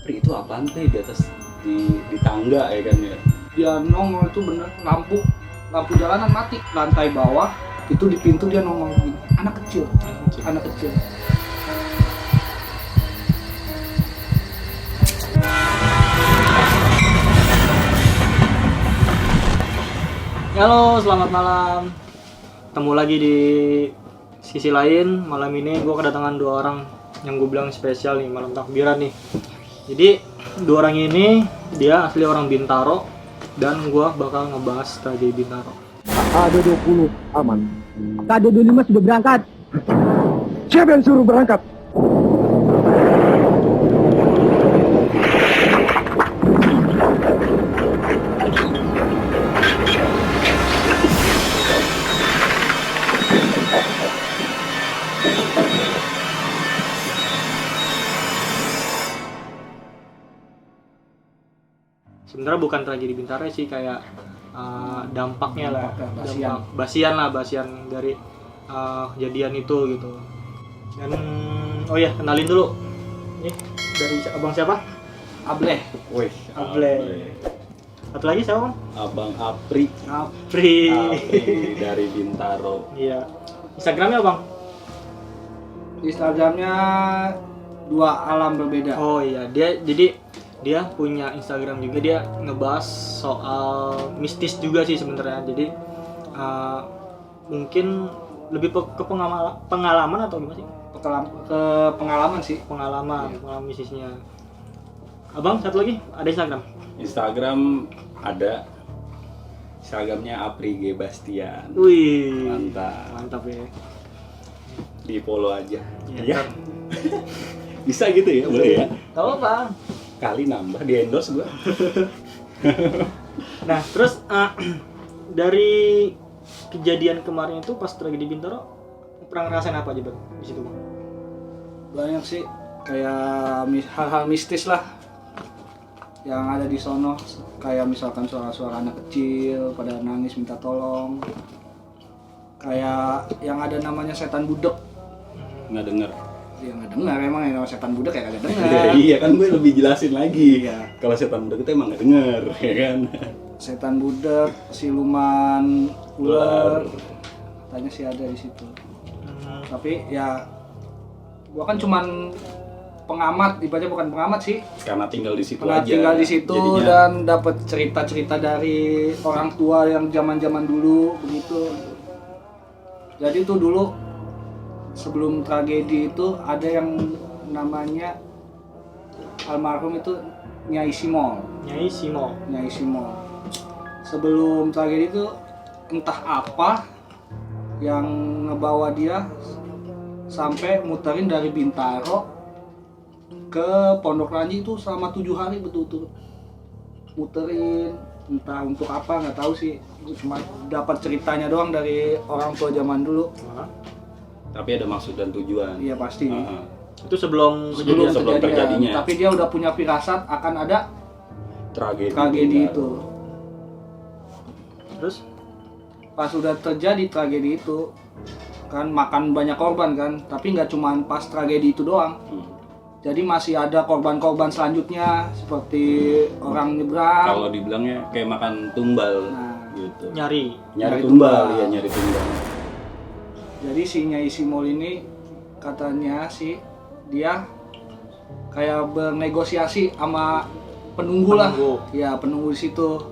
Pri, itu apaan teh di atas di tangga ya kan ya? Dia nongol itu bener, lampu jalanan mati, lantai bawah itu di pintu dia nongol gini. Anak kecil. Halo, selamat malam. Ketemu lagi di sisi lain. Malam ini gue kedatangan dua orang yang gue bilang spesial nih, malam takbiran nih. Jadi dua orang ini dia asli orang Bintaro dan gue bakal ngebahas tragedi Bintaro. KD20 aman. KD25 sudah berangkat. Siapa yang suruh berangkat? Sebenarnya bukan tragedi Bintaro sih, kayak dampaknya lah, Basian. basian dari kejadian itu gitu. Dan oh ya, kenalin dulu. Nih dari abang siapa? Ableh. Wih, Ableh. Satu lagi siapa, Bang? Abang Apri. Apri Dari Bintaro. Iya. Instagramnya Bang? Instagramnya dua alam berbeda. Oh iya, dia punya Instagram juga, dia ngebahas soal mistis juga sih sebenarnya. Jadi mungkin lebih ke pengalaman atau gimana sih? Ke pengalaman sih. Pengalaman mistisnya. Abang satu lagi ada Instagram? Instagram ada. Instagramnya Apri G Bastian. Wih, Mantap. ya. Di follow aja. Iya. Ya. Bisa gitu ya, boleh ya? Tahu Bang. Kali nambah di endorse gua. Nah, terus dari kejadian kemarin itu pas tragedi Bintaro, pernah ngerasain apa aja Bang di situ Bang? Banyak sih, kayak hal-hal mistis lah yang ada di sono, kayak misalkan suara-suara anak kecil pada nangis minta tolong, kayak yang ada namanya setan budek. Nggak denger. Ya nggak dengar, emang yang namanya setan budek ya kagak dengar. Iya kan, gue lebih jelasin lagi. Iya. Kalau setan budek itu emang nggak denger, ya kan? Setan budek, siluman ular, katanya sih ada di situ. Tapi ya gua kan cuman pengamat, ibaratnya bukan pengamat sih. Karena tinggal di situ Pernah aja. tinggal di situ jadinya. dan dapat cerita-cerita dari orang tua yang zaman-zaman dulu begitu. Jadi tuh dulu sebelum tragedi itu ada yang namanya almarhum itu Nyai Simol. Nyai Simol. Sebelum tragedi itu entah apa yang ngebawa dia sampai muterin dari Bintaro ke Pondok Ranji itu selama 7 hari betul-betul muterin, entah untuk apa nggak tahu sih, cuma dapat ceritanya doang dari orang tua zaman dulu. Tapi ada maksud dan tujuan. Iya pasti. Itu sebelum Sebelum terjadinya. Tapi dia udah punya firasat akan ada Tragedi itu. Terus Pas udah terjadi tragedi itu kan makan banyak korban kan, tapi nggak cuma pas tragedi itu doang. Jadi masih ada korban-korban selanjutnya seperti orang nyebrang. Kalau dibilangnya kayak makan tumbal gitu. nyari Nyari tumbal. tumbal, iya nyari tumbal. Jadi si Nyai Simol ini katanya sih dia kayak bernegosiasi sama penunggu lah. Ya penunggu di situ.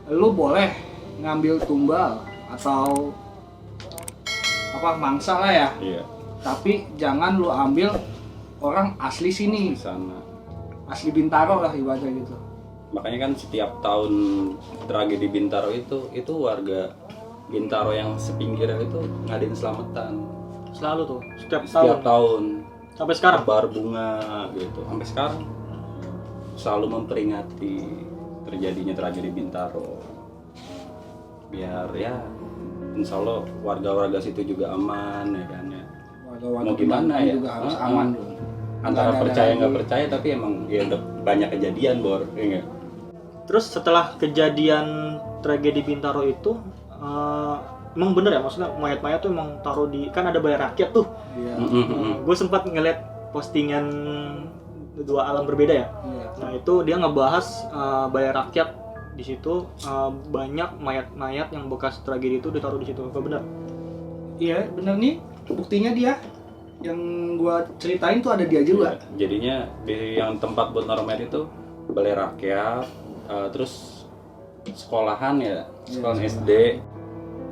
Lu boleh ngambil tumbal atau apa mangsa lah ya. Iya. Tapi jangan lu ambil orang asli sini, Di sana. asli Bintaro lah ibaratnya gitu. Makanya kan setiap tahun tragedi Bintaro itu warga Bintaro yang sepinggiran itu ngadain selamatan. selalu tuh setiap tahun. sampai sekarang. Kabar bunga gitu. Sampai sekarang selalu memperingati terjadinya tragedi Bintaro. Biar ya insya Allah warga-warga situ juga aman ya kan ya. Warga-warga Mau gimana Bintaro ya? juga harus aman dong. Antara Nggak ada percaya nggak lagi. percaya tapi emang ya udah banyak kejadian Bor, ya nggak? Terus setelah kejadian tragedi Bintaro itu emang bener ya, maksudnya mayat-mayat tuh emang taruh di, kan ada balai rakyat tuh. Iya. Gue sempat ngeliat postingan dua alam berbeda ya. Iya. Nah itu dia ngebahas balai rakyat di situ banyak mayat-mayat yang bekas tragedi itu ditaruh di situ. Apa benar? Iya, bener nih. Buktinya dia yang gua ceritain tuh ada dia juga. Jadinya di yang tempat buat naruh mayat itu balai rakyat, terus sekolahan ya, sekolahan SD,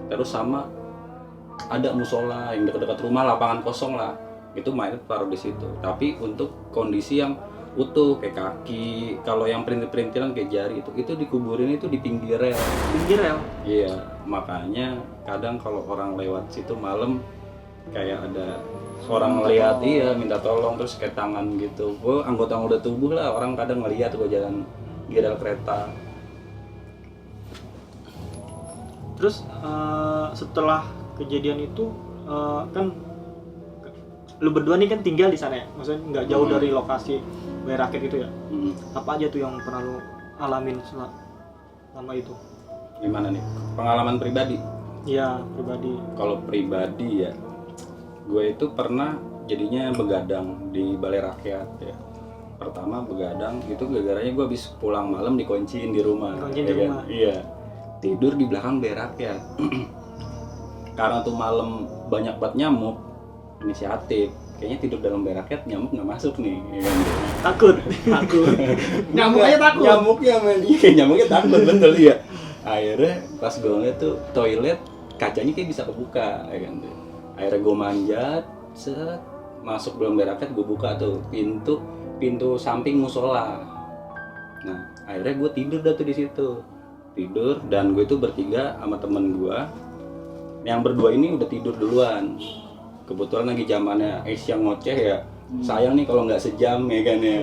terus sama ada musola yang dekat-dekat rumah, lapangan kosong lah, itu mayat taruh di situ. Tapi untuk kondisi yang utuh kayak kaki, kalau yang perintil-perintilan kayak jari itu dikuburin itu di pinggir rel. Pinggir ya? Iya, makanya kadang kalau orang lewat situ malam kayak ada orang ngeliat, iya minta tolong, terus kayak tangan gitu. Gue anggota-anggota tubuh lah, orang kadang ngeliat gue jalan di rel kereta. Terus setelah kejadian itu kan lu berdua nih kan tinggal di sana ya, maksudnya nggak jauh dari lokasi balai rakyat itu ya. Apa aja tuh yang pernah lu alamin selama itu? Gimana nih? Pengalaman pribadi? Iya, pribadi. Kalau pribadi ya, gue itu pernah jadinya begadang di balai rakyat ya. Pertama begadang itu gara-garanya gue habis pulang malam dikunciin di rumah. Dikunciin di ya kan? rumah. Iya. Tidur di belakang balai rakyat. Karena tuh malam banyak banget nyamuk, inisiatif kayaknya tidur dalam balai rakyat nyamuk nggak masuk nih, ya kan? Takut. Nyamuknya takut. Nyamuknya men, iya nyamuknya takut betul ya. Akhirnya pas gue ngeliat tuh toilet kacanya kayak bisa kebuka, ya kan? Akhirnya gue manjat, set masuk dalam balai rakyat, gue buka tuh pintu samping musola. Nah akhirnya gue tidur dah tuh di situ, tidur, dan gue itu bertiga sama temen gue. Yang berdua ini udah tidur duluan. Kebetulan lagi zamannya yang ngoceh ya. Sayang nih kalau nggak sejam ya kan ya.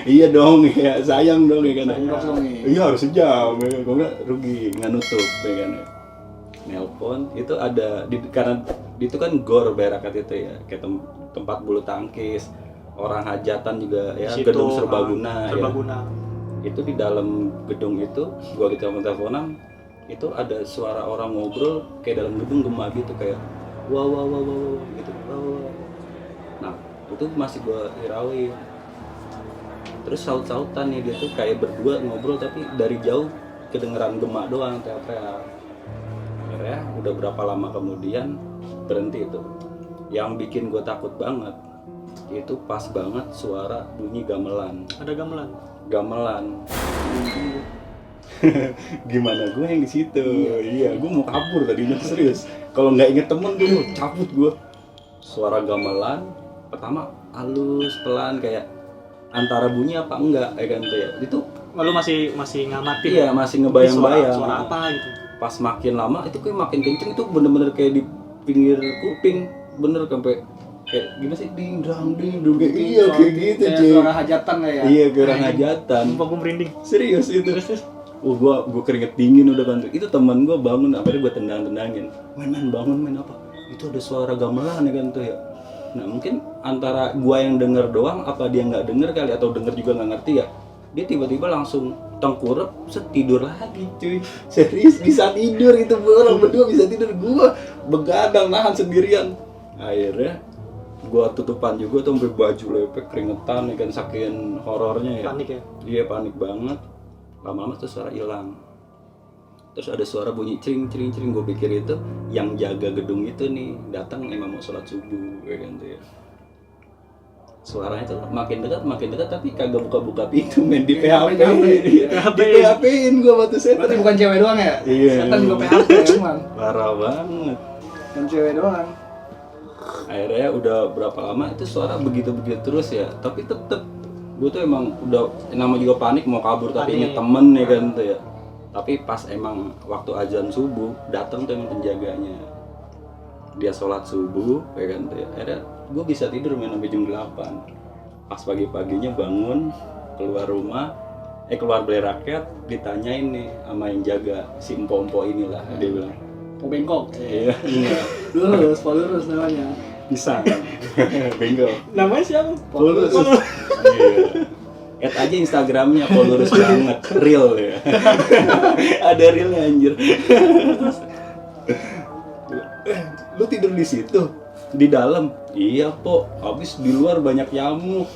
Iya dong ya, sayang dong ya kan. Iya harus sejam ya, kalau nggak rugi, nggak nutup ya kan. Nelpon itu ada karena itu kan gor balai rakyat itu ya, kayak tempat bulu tangkis, orang hajatan juga ya, Situ, gedung serbaguna ya. serbaguna. Itu di dalam gedung itu gua lagi teleponan itu ada suara orang ngobrol kayak dalam gedung gema gitu, kayak wah gitu. Nah itu masih gua hirauin, terus saut-sautan nih, dia tuh kayak berdua ngobrol tapi dari jauh kedengeran gema doang, teriak-teriak. Akhirnya udah berapa lama kemudian berhenti itu. Yang bikin gua takut banget itu pas banget suara bunyi gamelan. Ada gamelan. Gimana gue yang di situ? Iya, gue mau kabur tadinya, serius. Kalau nggak inget temen gue cabut gue. Suara gamelan pertama halus pelan kayak antara bunyi apa enggak ya kan tuh ya. Itu Lalu masih ngamatin. iya, masih ngebayang-bayang. Suara apa gitu. Pas makin lama itu kayak makin kenceng, itu bener-bener kayak di pinggir kuping, bener sampai kayak gimana sih, ding dang kayak iya kayak gitu Kayak cuy. suara hajatan lah ya. Iya, kayak orang hajatan. Sumpah gue merinding. Serius itu. Gua keringet dingin udah kan. Itu teman gua bangun, akhirnya gua tendangin. Men bangun men, apa? Itu ada suara gamelan ya kan tuh ya. Nah mungkin antara gua yang denger doang, apa dia nggak denger kali, atau denger juga nggak ngerti ya. Dia tiba-tiba langsung tengkurap, tidur lagi cuy. Serius bisa tidur itu, orang berdua bisa tidur. Gua begadang nahan sendirian. Akhirnya gua tutupan juga tuh sampai baju lepek, keringetan ya kan, saking horornya ya. Panik ya. Iya panik banget. Lama-lama tuh suara hilang. Terus ada suara bunyi cering. Gue pikir itu yang jaga gedung itu nih datang emang mau sholat subuh ya kan tuh ya. Suaranya tuh makin dekat tapi kagak buka pintu, main di PHP. Di PHP-in gue batu setan. Berarti bukan cewek doang ya? Iya. Setan juga PHP emang. Parah banget. Bukan cewek doang. Akhirnya udah berapa lama itu suara begitu terus ya. Tapi tetep gue tuh emang udah nama juga panik mau kabur, tapi inget temen ya kan tuh ya. Tapi pas emang waktu azan subuh datang tuh emang penjaganya, dia sholat subuh ya kan tuh ya. Akhirnya gue bisa tidur main sampai jam 8. Pas pagi-paginya bangun keluar balai rakyat, ditanyain nih sama yang jaga si empompo inilah, dia bilang Bengkok. iya Lurus namanya. pisang bingo. Namanya siapa? Polurus. Iya. Add aja Instagramnya Polurus banget, real ya. Ada realnya anjir. Lu tidur di situ, di dalam? Iya po, habis di luar banyak nyamuk.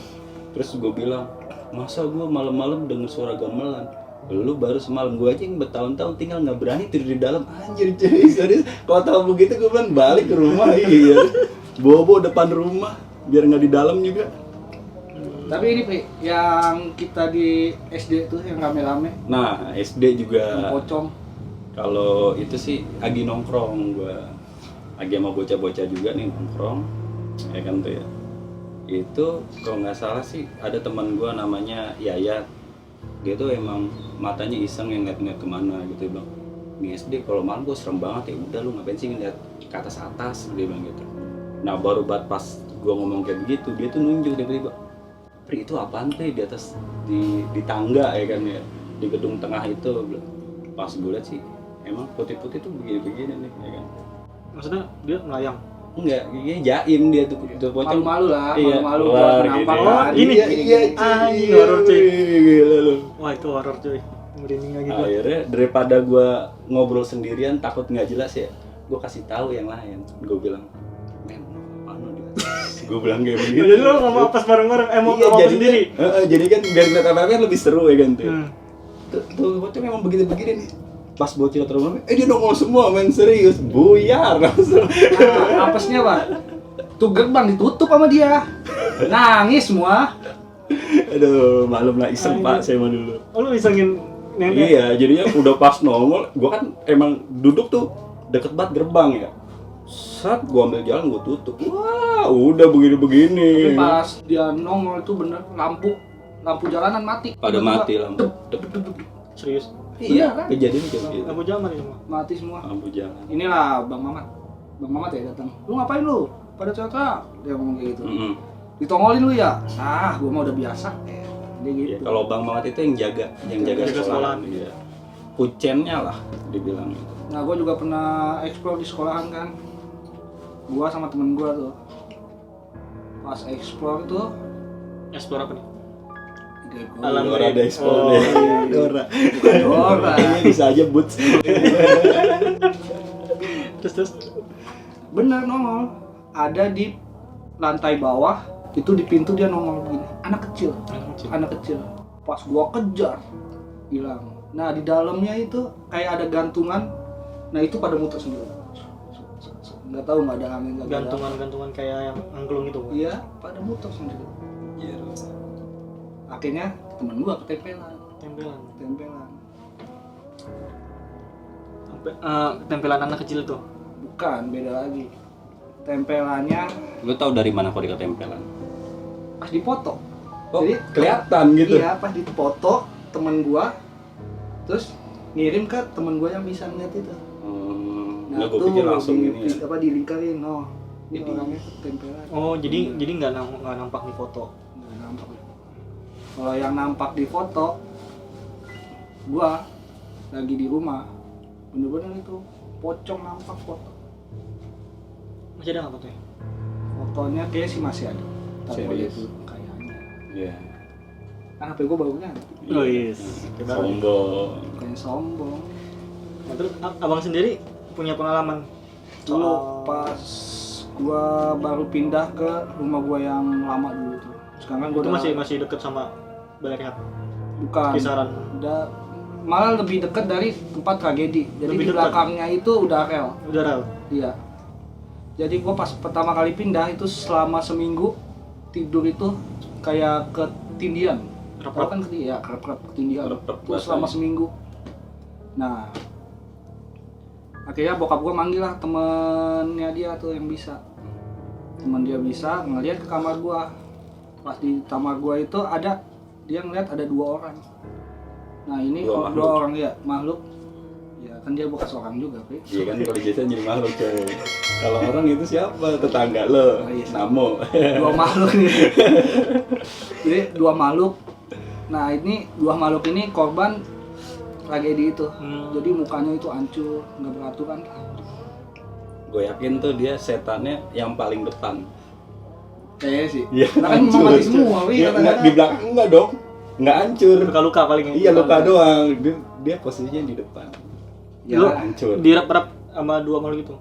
Terus gue bilang, masa gue malam-malam denger suara gamelan? Lu baru semalam, gue aja yang bertahun-tahun tinggal nggak berani tidur di dalam. Anjir cuy, serius. Kalau tahu begitu gue bilang balik ke rumah. Iya, bobo depan rumah biar nggak di dalam juga. Tapi ini Pri, yang kita di SD tuh yang rame-rame, Nah SD juga yang pocong. kalau itu sih lagi nongkrong gue, lagi sama bocah-bocah juga nih nongkrong, ya kan tuh ya. Itu kalau nggak salah sih ada teman gue namanya Yayat. Dia tuh emang matanya iseng yang ngeliat kemana gitu, dia bilang di SD kalau malam gue serem banget. Ya udah lu ngapain sih ngeliat ke atas dia bilang gitu. Nah baru pas gue ngomong kayak begitu, dia tuh nunjuk tiba-tiba, Pri itu apaan Pri di atas di tangga ya kan ya, di gedung tengah itu. Pas gue liat sih emang putih-putih tuh begini-begini nih ya kan. Maksudnya dia melayang. Enggak, dia jaim dia tuh pocong. Malu-malu lah, Iya, malu-malu keluar buat gitu nampak ya. kan. Ini. Iya, Anjing, horor, cuy. Gila lu. Wah itu horor cuy, merinding lagi gua. Akhirnya daripada gua ngobrol sendirian takut nggak jelas ya, gua kasih tahu yang lain. Gua bilang, men, apaan lu di atas? Gua bilang kayak begitu. Jadi lu ngomong apa bareng-bareng, mau Iya, apa jadi sendiri? jadi kan biar ngeliat apa-apa lebih seru ya kan tuh. Hmm. Tuh bocah memang begini-begini nih. Pas bocil terus dia nongol semua main serius, buyar langsung. Nah, apesnya Pak, tuh gerbang ditutup sama dia, nangis semua. Aduh, malum lah iseng Pak saya mah dulu. Oh lu isengin nenek? Iya, jadinya udah pas nongol, gua kan emang duduk tuh deket banget gerbang ya. Saat gua ambil jalan gua tutup. Wah, udah begini-begini. Tapi pas dia nongol itu bener lampu jalanan mati. Pada mati lampu. Serius? Iya, Bener, kan? kejadian kayak begitu. Lampu zaman ini semua. Mati semua. Lampu jalan. Inilah Bang Mamat ya datang. Lu ngapain lu? Pada cerita dia ngomong kayak gitu. Mm-mm. Ditongolin lu ya? Ah, gua mah udah biasa. Dia Iya, gitu. kalau Bang Mamat itu yang jaga Jaga sekolahan. sekolahan. Iya. Kucennya lah dibilang gitu. Nah, gua juga pernah explore di sekolahan kan. Gua sama temen gua tuh. Pas explore tuh Explore apa nih? Alam Dora ada explore Oh, deh. iya. Dora. Dora. Ini bisa aja boots. Terus Bener nongol. Ada di lantai bawah, itu di pintu dia nongol begini. Anak kecil. Pas gua kejar, hilang. Nah, di dalamnya itu kayak ada gantungan. Nah, itu pada muter sendiri. Nggak tahu, nggak ada angin, nggak ada. gantungan kayak yang angklung itu. Iya, pada muter sendiri. Iya. Akhirnya temen gua ketempelan. Tempelan. Tempelan anak kecil tuh. Bukan, beda lagi. Tempelannya Lu tahu dari mana kok dia ketempelan? pas dipoto. Oh, Jadi kelihatan gitu. Iya, pas dipoto temen gua, terus ngirim ke temen gua yang bisa ngeliat itu. Nah, gue pikir langsung ini ya. dilingkarin, oh, ini Jadi- orangnya ketempelan. Oh jadi nggak nampak di foto. Nggak nampak. Kalau yang nampak di foto, gua lagi di rumah, bener-bener itu pocong nampak foto. Masih ada nggak fotonya? Fotonya kayak sih masih ada. Tapi Serius? itu kayaknya. Iya. Kan HP gua baru ganti, Oh yes. Sombong. bukannya sombong. Nah, terus abang sendiri punya pengalaman Dulu soal- pas gua baru pindah ke rumah gua yang lama dulu tuh. Sekarang gua itu udah masih deket sama Balai Rehat, bukan. kisaran. Udah malah lebih dekat dari tempat tragedi. Jadi Lebih di dekat? belakangnya itu udah rel. Udara. Iya. Jadi gua pas pertama kali pindah itu selama seminggu tidur itu kayak ketindian. Rep-rep. Tahu kan ya, kerap ketindian. Rep-rep Terus selama bahasanya. seminggu. Nah, akhirnya bokap gua manggil lah temennya dia tuh yang bisa. Temen dia bisa ngeliat ke kamar gua. Pas di kamar gua itu ada, dia ngeliat ada 2 orang. Nah ini Dua 2 makhluk. orang ya, makhluk. Ya kan dia bekas orang juga, Pri. Iya kan kalau biasa jadi makhluk coy. Kalau orang itu siapa? Tetangga lo. Oh, iya. Namo. 2 makhluk nih. Jadi 2 makhluk. Nah ini 2 makhluk ini korban tragedi itu. Jadi mukanya itu hancur, nggak beraturan. Gue yakin tuh dia setannya yang paling depan. Kayaknya sih. Iya. Nah, kan memang mati semua, Wi, Iya, katanya. enggak, di belakang enggak dong. Enggak hancur. Luka-luka paling. Iya, luka doang. Dia posisinya di depan. Ya, Lu hancur. direp-rep sama 2 makhluk itu.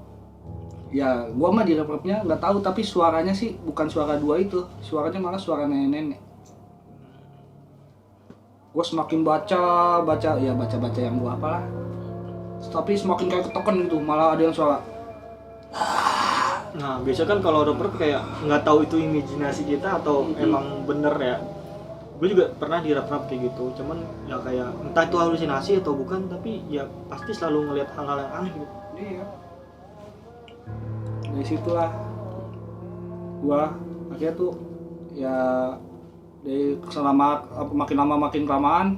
ya gua mah di rep-repnya nggak tahu, tapi suaranya sih bukan suara 2 itu. Suaranya malah suara nenek-nenek. gue semakin baca yang gue apalah, tapi semakin kayak ketekan gitu, malah ada yang suara. Nah biasa kan kalau horor kayak nggak tahu itu imajinasi kita atau emang bener ya. Gue juga pernah dirap-rap kayak gitu, cuman ya kayak entah itu halusinasi atau bukan, tapi ya pasti selalu ngelihat hal-hal yang aneh gitu. Iya. Dari situlah gua akhirnya tuh ya dari selama makin lama makin kelamaan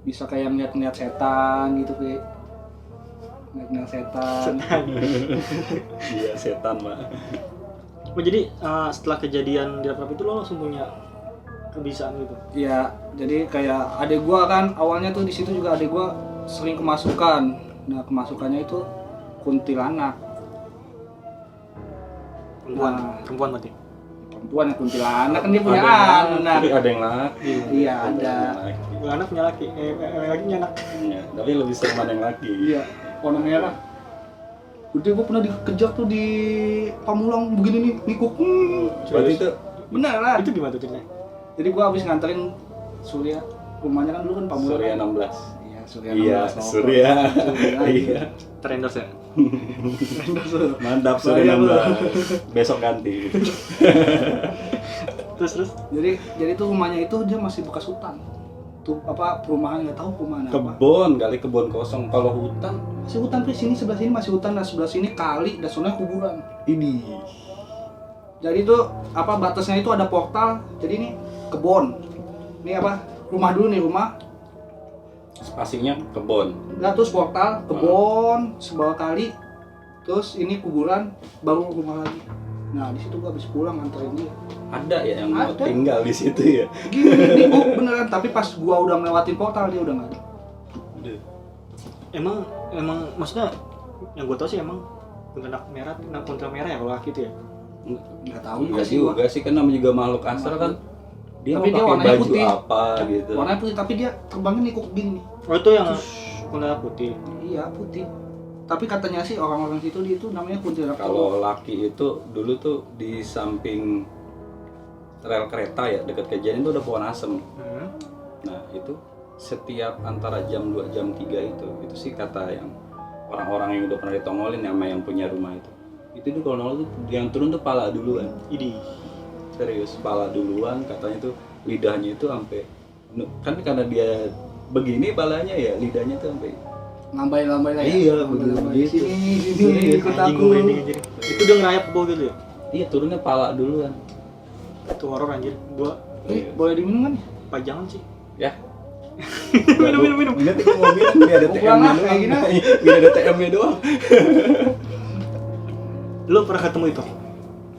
bisa kayak ngeliat setan gitu kayak ngeliat setan. Iya setan mah. Oh jadi setelah kejadian di rap itu lo langsung punya kebiasaan gitu? Iya, jadi kayak adek gua kan awalnya tuh di situ juga adek gua sering kemasukan. Nah kemasukannya itu kuntilanak. Perempuan berarti? Perempuan yang kuntilanak kan dia punya anak. Tapi ada yang laki. Iya ada. Anak punya laki, laki punya anak. Iya, tapi lebih sering mana yang laki. Iya, warna merah. Udah gua pernah dikejar tuh di Pamulang begini nih, nikuk. Berarti itu Beneran. Itu gimana tuh ceritanya? Jadi gua habis nganterin Surya, rumahnya kan dulu kan Pamulang. Surya 16. Iya, Surya. Iya, 16. Surya. Surya. Iya. Terendos ya? Mantap Surya 16. Besok ganti. Terus? Jadi tuh rumahnya itu dia masih bekas hutan. Tuh apa perumahan nggak tahu perumahan apa. Kebun kosong. Kalau hutan Masih hutan tuh sini sebelah sini masih hutan, dan sebelah sini kali dan sebenarnya kuburan. ini. Jadi tuh apa batasnya itu ada portal. Jadi ini kebun. Ini apa? Rumah dulu nih rumah. Spasinya kebun. Nah terus portal, kebun, sebelah kali. Terus ini kuburan, baru rumah lagi. Nah di situ gua habis pulang nganterin dia. Ada ya yang mau Ada. tinggal di situ ya. Gini nih beneran, tapi pas gua udah melewatin portal dia udah nggak ada. Emang maksudnya yang gue tau sih emang kuntilanak merah ya kalau laki itu ya? Nggak tahu Enggak juga sih, kan namanya juga makhluk astral kan. Dia Tapi mau dia pakai warnanya baju putih. apa gitu. Warnanya putih tapi dia terbangnya nikuk gini nih. Oh itu yang kuntilanak putih? Iya putih. Tapi katanya sih orang-orang situ dia itu namanya kuntilanak. Kalau laki itu dulu tuh di samping rel kereta ya dekat kejadian itu ada pohon asem. Nah itu setiap antara jam 2 jam 3 itu sih kata yang orang-orang yang udah pernah ditongolin sama yang punya rumah itu tuh kalau nongol tuh yang turun tuh pala duluan. Idi. Serius pala duluan, katanya tuh lidahnya itu sampai kan karena dia begini palanya ya lidahnya tuh sampai Lambai-lambai lah ya. Iya, bener gitu. Sini ikut Anjing aku. gue merinding anjir. Itu udah ngerayap ke bawah gitu ya? iya turunnya pala duluan. Itu horor anjir. Gua Boleh diminum kan? pajangan sih. Ya. Minum. Ingat itu mau bilang biar ada Mau pulang TM-nya lah, kayak doang. gini. Biar ada TM-nya doang. Lu pernah ketemu itu?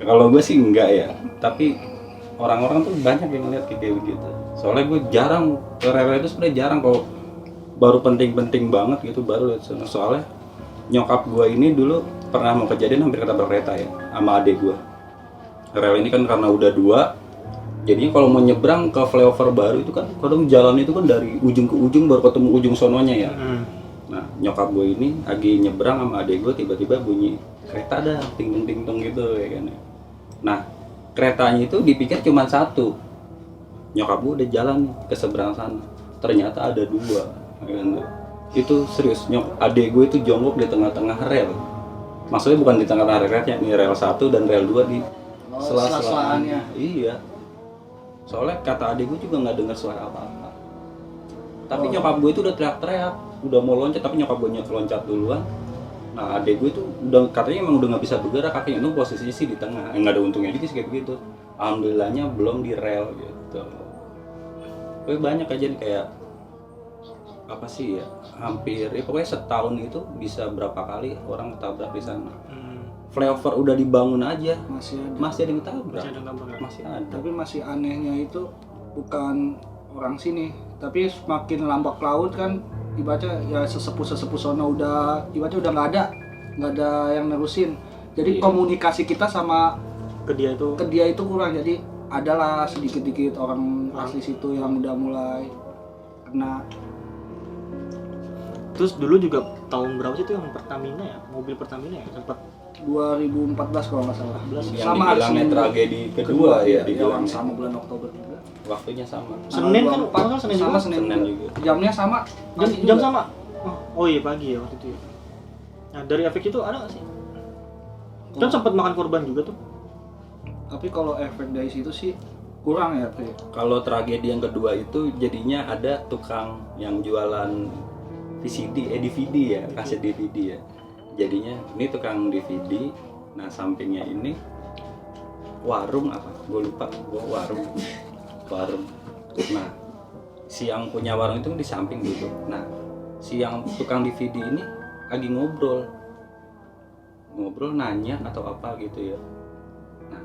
Kalau gue sih enggak ya, tapi orang-orang tuh banyak yang ngeliat kayak begitu. Soalnya gue jarang ke rel itu sebenarnya jarang, kalau baru penting-penting banget gitu baru lihat sana. Soalnya nyokap gue ini dulu pernah mau kejadian hampir ketabrak kereta ya sama adik gue. Rel ini kan karena udah dua, jadinya kalau mau nyebrang ke flyover baru itu kan kadang jalan itu kan dari ujung ke ujung baru ketemu ujung sononya ya. Nah nyokap gue ini lagi nyebrang sama adik gue tiba-tiba bunyi kereta ada ting tung gitu ya kan. Nah keretanya itu dipikir cuma satu, nyokap gue udah jalan nih ke seberang sana, ternyata ada dua ya kan. Itu serius, adik gue itu jongkok di tengah-tengah rel, maksudnya bukan di tengah-tengah relnya, ini rel 1 dan rel 2 di sela-selaannya. Iya, soalnya kata adik gue juga nggak dengar suara apa-apa, tapi nyokap gue itu udah teriak-teriak, udah mau loncat tapi nyokap gue loncat duluan. Nah adik gue itu udah katanya emang udah nggak bisa bergerak, kakinya itu posisinya sih di tengah, nggak ada untungnya juga sih kayak begitu. Alhamdulillahnya belum di rel gitu. Tapi banyak aja nih kayak apa sih ya, hampir ya pokoknya setahun itu bisa berapa kali orang ketabrak di sana. Flyover udah dibangun aja masih ada yang ketabrak. Masih ada. Tapi masih anehnya itu bukan orang sini, tapi semakin lambat laut kan dibaca ya sesepuh sono udah dibaca udah nggak ada yang nerusin. Jadi Iya. komunikasi kita sama Ke dia itu kurang, jadi adalah sedikit-sedikit orang asli situ yang udah mulai kena. Terus dulu juga tahun berapa sih itu yang Pertamina ya, mobil Pertamina ya sempat 2014 kalau nggak salah. Yang Sama dibilangnya Senin tragedi kedua ya, yang dibilangnya. sama bulan Oktober juga. Waktunya sama. Senin kan, 24, kalau nggak Senin sama juga. Senin Senin juga. juga. Jamnya sama. Jam sama. Oh iya pagi ya waktu itu. Ya. Nah dari efek itu ada nggak sih? Kan sempat makan korban juga tuh. Tapi kalau efek dari situ sih kurang ya tuh. Kalau tragedi yang kedua itu jadinya ada tukang yang jualan DVD ya, kaset DVD ya. Jadinya ini tukang DVD, nah sampingnya ini warung apa? Gue lupa, warung. Nah, si yang punya warung itu di samping duduk. Nah, si yang tukang DVD ini lagi ngobrol nanya atau apa gitu ya. Nah,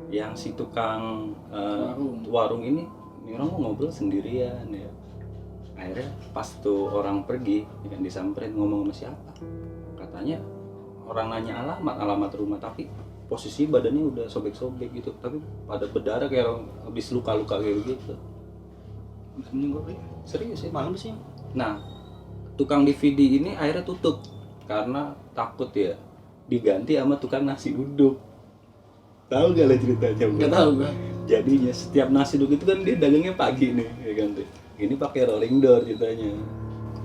yang si tukang warung ini orang mau ngobrol sendirian ya. Akhirnya pas tuh orang pergi, ya kan disamperin ngomong sama siapa? Katanya orang nanya alamat rumah, tapi posisi badannya udah sobek-sobek gitu, tapi pada berdarah kayak orang habis luka-luka kayak gitu. Serius ya? Malam sih. Nah, tukang DVD ini akhirnya tutup karena takut ya diganti sama tukang nasi uduk. Tahu gak lah ceritanya? Nggak tahu gua. Jadinya setiap nasi uduk itu kan dia dagangnya pagi nih, ya kan tuh. Ini pakai rolling door ceritanya.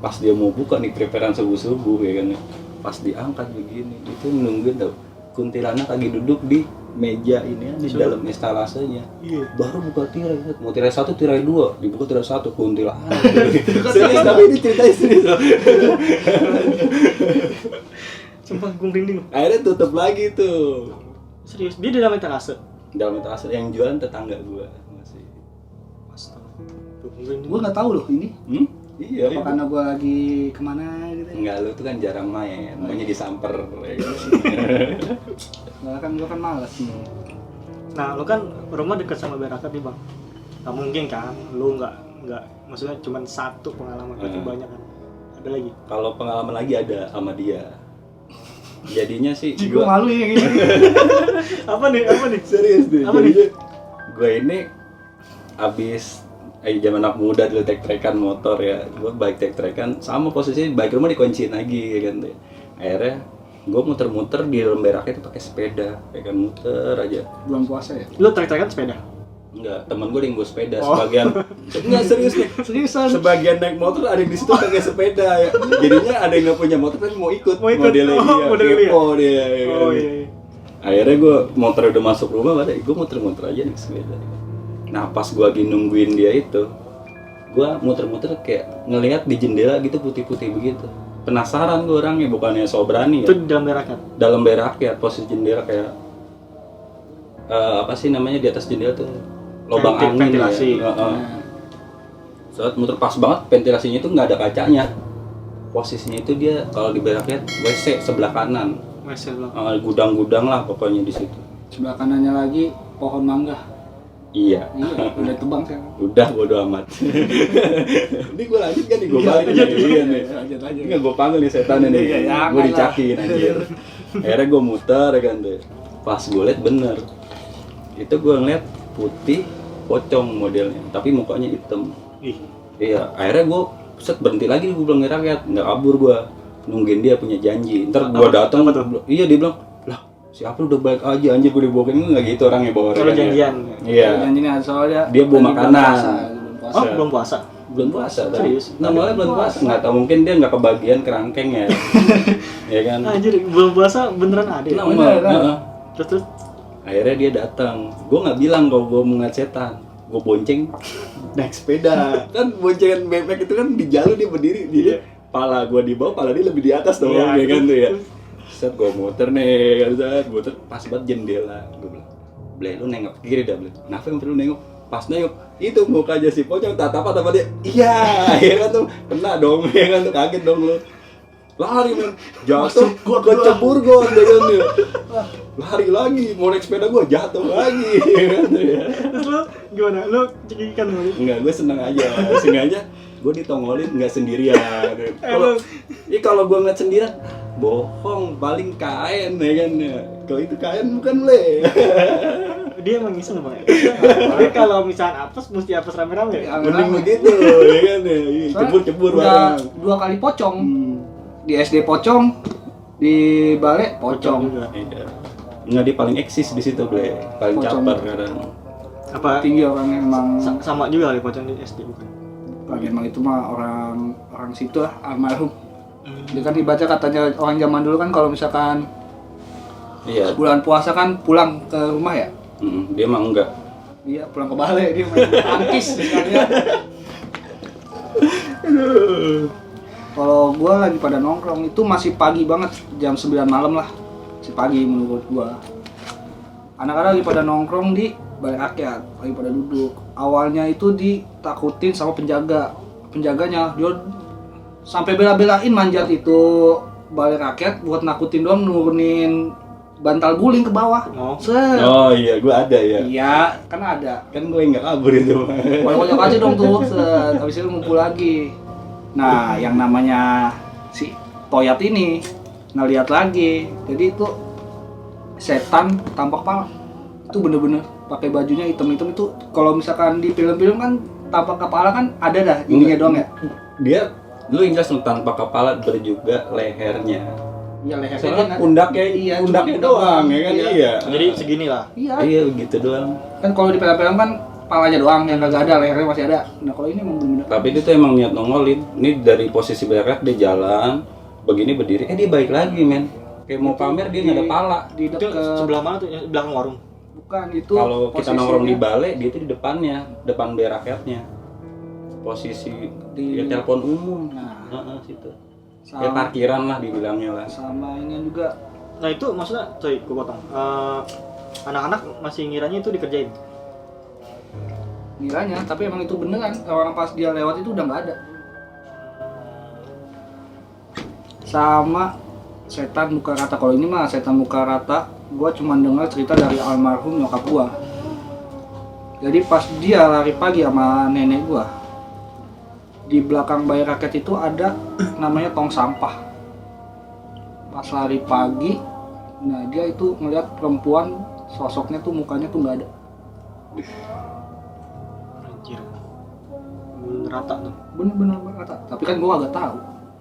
Pas dia mau buka nih preparan subuh ya kan. Pas diangkat begini, itu nungguin tau. Kuntilanak lagi duduk di meja ini di dalam instalasenya. Iya. Baru buka tirai, mau tirai 1, tirai 2, dibuka tirai 1 kuntilanak. Serius, tapi ini ceritanya serius. Sumpah gue merinding. Akhirnya tutup lagi tuh. Serius, dia di dalam etalase. Dalam etalase yang jualan tetangga gua masih. Astaga. Gue merinding. Gua nggak tahu loh ini. Iya. Apa karena gua lagi kemana gitu? Enggak, lu tuh kan jarang main, maunya disamper. Ya gitu. Nah, kan gua kan malas nih. Nah, lo kan rumah dekat sama Berakat nih, Bang. Gak mungkin kan lu nggak maksudnya cuma satu pengalaman, tapi banyak kan. Ada lagi. Kalau pengalaman lagi ada sama dia. Jadinya sih Gua malu ya gini. Apa nih? serius deh. Apa nih? Gue ini abis zaman anak muda dulu tek-tekan motor ya, gue bike tek-tekan sama posisi bike rumah dikunciin lagi ya kan tuh. Akhirnya gue muter-muter di dalam Beraknya itu pakai sepeda, ya kan muter aja. Bulan puasa ya. Lu trek-trekan sepeda? Enggak, temen gue yang bawa sepeda, sebagian enggak serius nih. Seriusan. Sebagian naik motor ada yang di situ pakai sepeda ya. Jadinya ada yang nggak punya motor tapi mau ikut. Modelnya modelnya dia, kepo dia. Ya kan? Oh iya. Akhirnya gue motor udah masuk rumah, gue muter-muter aja naik sepeda. Nah pas gue lagi nungguin dia itu, gue muter-muter kayak ngelihat di jendela gitu putih-putih begitu. Penasaran gue orangnya, bukannya so berani ya. Itu di dalam Berakat? Dalam Berakat, posisi jendela kayak apa sih namanya di atas jendela tuh lubang angin ventilasi. ya. Saat muter pas banget ventilasinya itu nggak ada kacanya. Posisinya itu dia kalau di Berakat WC sebelah kanan. WC lo. Gudang-gudang lah pokoknya di situ. Sebelah kanannya lagi pohon mangga. Iya. Iya, udah tebang sekarang. Udah bodo amat. Ini gue lanjut kan nih, gue balik nih. Iya nih. Lanjut aja. Enggak gue panggil nih setannya nih. Iya, jangan Gue lah. dicakin anjir. Akhirnya gue muter ya kan tuh. Pas gue liat bener. Itu gue ngeliat putih pocong modelnya, tapi mukanya hitam. Ih. Iya, akhirnya gue berhenti lagi, gue bilang rakyat, nggak kabur gue, nungguin dia punya janji. Ntar gue datang, iya dia bilang, lah siapa udah balik aja anjir gue dibawain, nggak gitu orangnya bawa Kalau janjian. Iya. Janjinya soalnya Dia bawa lagi makanan. bulan puasa, bulan puasa. Oh, belum puasa. Belum puasa tadi. Serius? Namanya belum puasa, nggak tahu mungkin dia nggak kebagian kerangkeng ya. Ya kan. Anjir, belum puasa beneran ada. Ya? Bener, kan? Heeh. Terus Akhirnya dia datang. Gue nggak bilang kalau gue mau ngeliat setan. Gue bonceng naik sepeda. Kan boncengan bebek itu kan di jalur dia berdiri. Dia pala gue di bawah, pala dia lebih di atas dong. Iya, Ya kan tuh ya. Set gue muter nih, kan set muter pas banget jendela. Gue bilang, "Ble, lu nengok ke kiri dah, Ble." Kenapa lu nengok? Pas nengok, itu mukanya si pocong tatapan sama dia. Iya, ya kan tuh kena dong, ya kan tuh kaget dong lu. Lari men, jatuh, gue cebur gue, ya kan tuh. Lari lagi, mau naik sepeda gue jatuh lagi, ya kan tuh ya. terus lu gimana? Lu cekikan lu? Enggak, gue seneng aja, sengaja gue ditongolin nggak sendirian. Kalau gue ngeliat sendirian, bohong, paling kain ya kan. Kalau itu kain bukan Le. dia emang iseng bang. Tapi kalau misalnya apes mesti apes rame-rame. Mending begitu, ya kan ya. Cebur-cebur udah bareng. 2 kali pocong. Di SD pocong, di balai pocong. juga. Iya. Enggak, dia paling eksis di situ, Ble. Paling Pocong. caper kadang. Apa Tinggi orang emang. sama juga kali pocong di SD bukan? Emang itu mah orang situ lah, almarhum. Dia kan dibaca katanya orang zaman dulu kan kalau misalkan Iya. bulan puasa kan pulang ke rumah ya. Dia emang enggak. Iya, pulang ke balai dia main tangkis sekalian. Kalau gua lagi pada nongkrong itu masih pagi banget, jam 9 malam lah. Masih pagi menurut gua. Anak-anak lagi pada nongkrong di balai rakyat, lagi pada duduk. Awalnya itu ditakutin sama penjaganya. Dia sampai bela-belain manjat itu balai rakyat buat nakutin doang, nurunin bantal guling ke bawah. Set. Oh iya, gua ada ya. Iya, kan ada. Kan gue nggak kabur itu. Kocok aja dong tuh, set. Habis itu ngumpul lagi. Nah, yang namanya si Toyat ini ngeliat lagi. Jadi itu setan tampak pala. Itu bener-bener pakai bajunya hitam-hitam itu. Kalau misalkan di film-film kan tampak kepala kan ada dah ininya doang ya. Dia lu ingat tanpa kepala berjuga lehernya. Iya lehernya Soalnya kan. pundaknya, Iya, pundaknya cuma doang ya kan. Iya. Iya. Jadi segini lah. Iya. Iya begitu doang. Kan kalau di film-film kan palanya doang yang kagak ada, lehernya masih ada. Nah, kalau ini emang bener-bener Tapi dia tuh emang niat nongolin. Ini dari posisi belakang dia jalan, begini berdiri, dia balik lagi men. Kayak mau pamer dia nggak ada pala. di Itu dekat. sebelah mana tuh? Belakang warung. Bukan itu. Kalau kita nongkrong di posisinya balai, dia tuh di depannya, depan beraketnya. Posisi Di- ya, telepon umum. Nah. Heeh, situ. sama, Ya parkiran lah dibilangnya lah. sama ini juga Nah itu maksudnya, coy, gue potong. Anak-anak masih ngiranya itu dikerjain. nilainya, tapi emang itu beneran. Orang pas dia lewat itu udah nggak ada. Sama setan muka rata. Kalau ini mah setan muka rata, gua cuma dengar cerita dari almarhum nyokap gua. Jadi pas dia lari pagi sama nenek gua, di belakang balai rakyat itu ada namanya tong sampah. Pas lari pagi, nah dia itu ngeliat perempuan, sosoknya tuh mukanya tuh nggak ada. Anjir. Bener rata tuh. Bener-bener rata. Tapi kan gua agak tahu.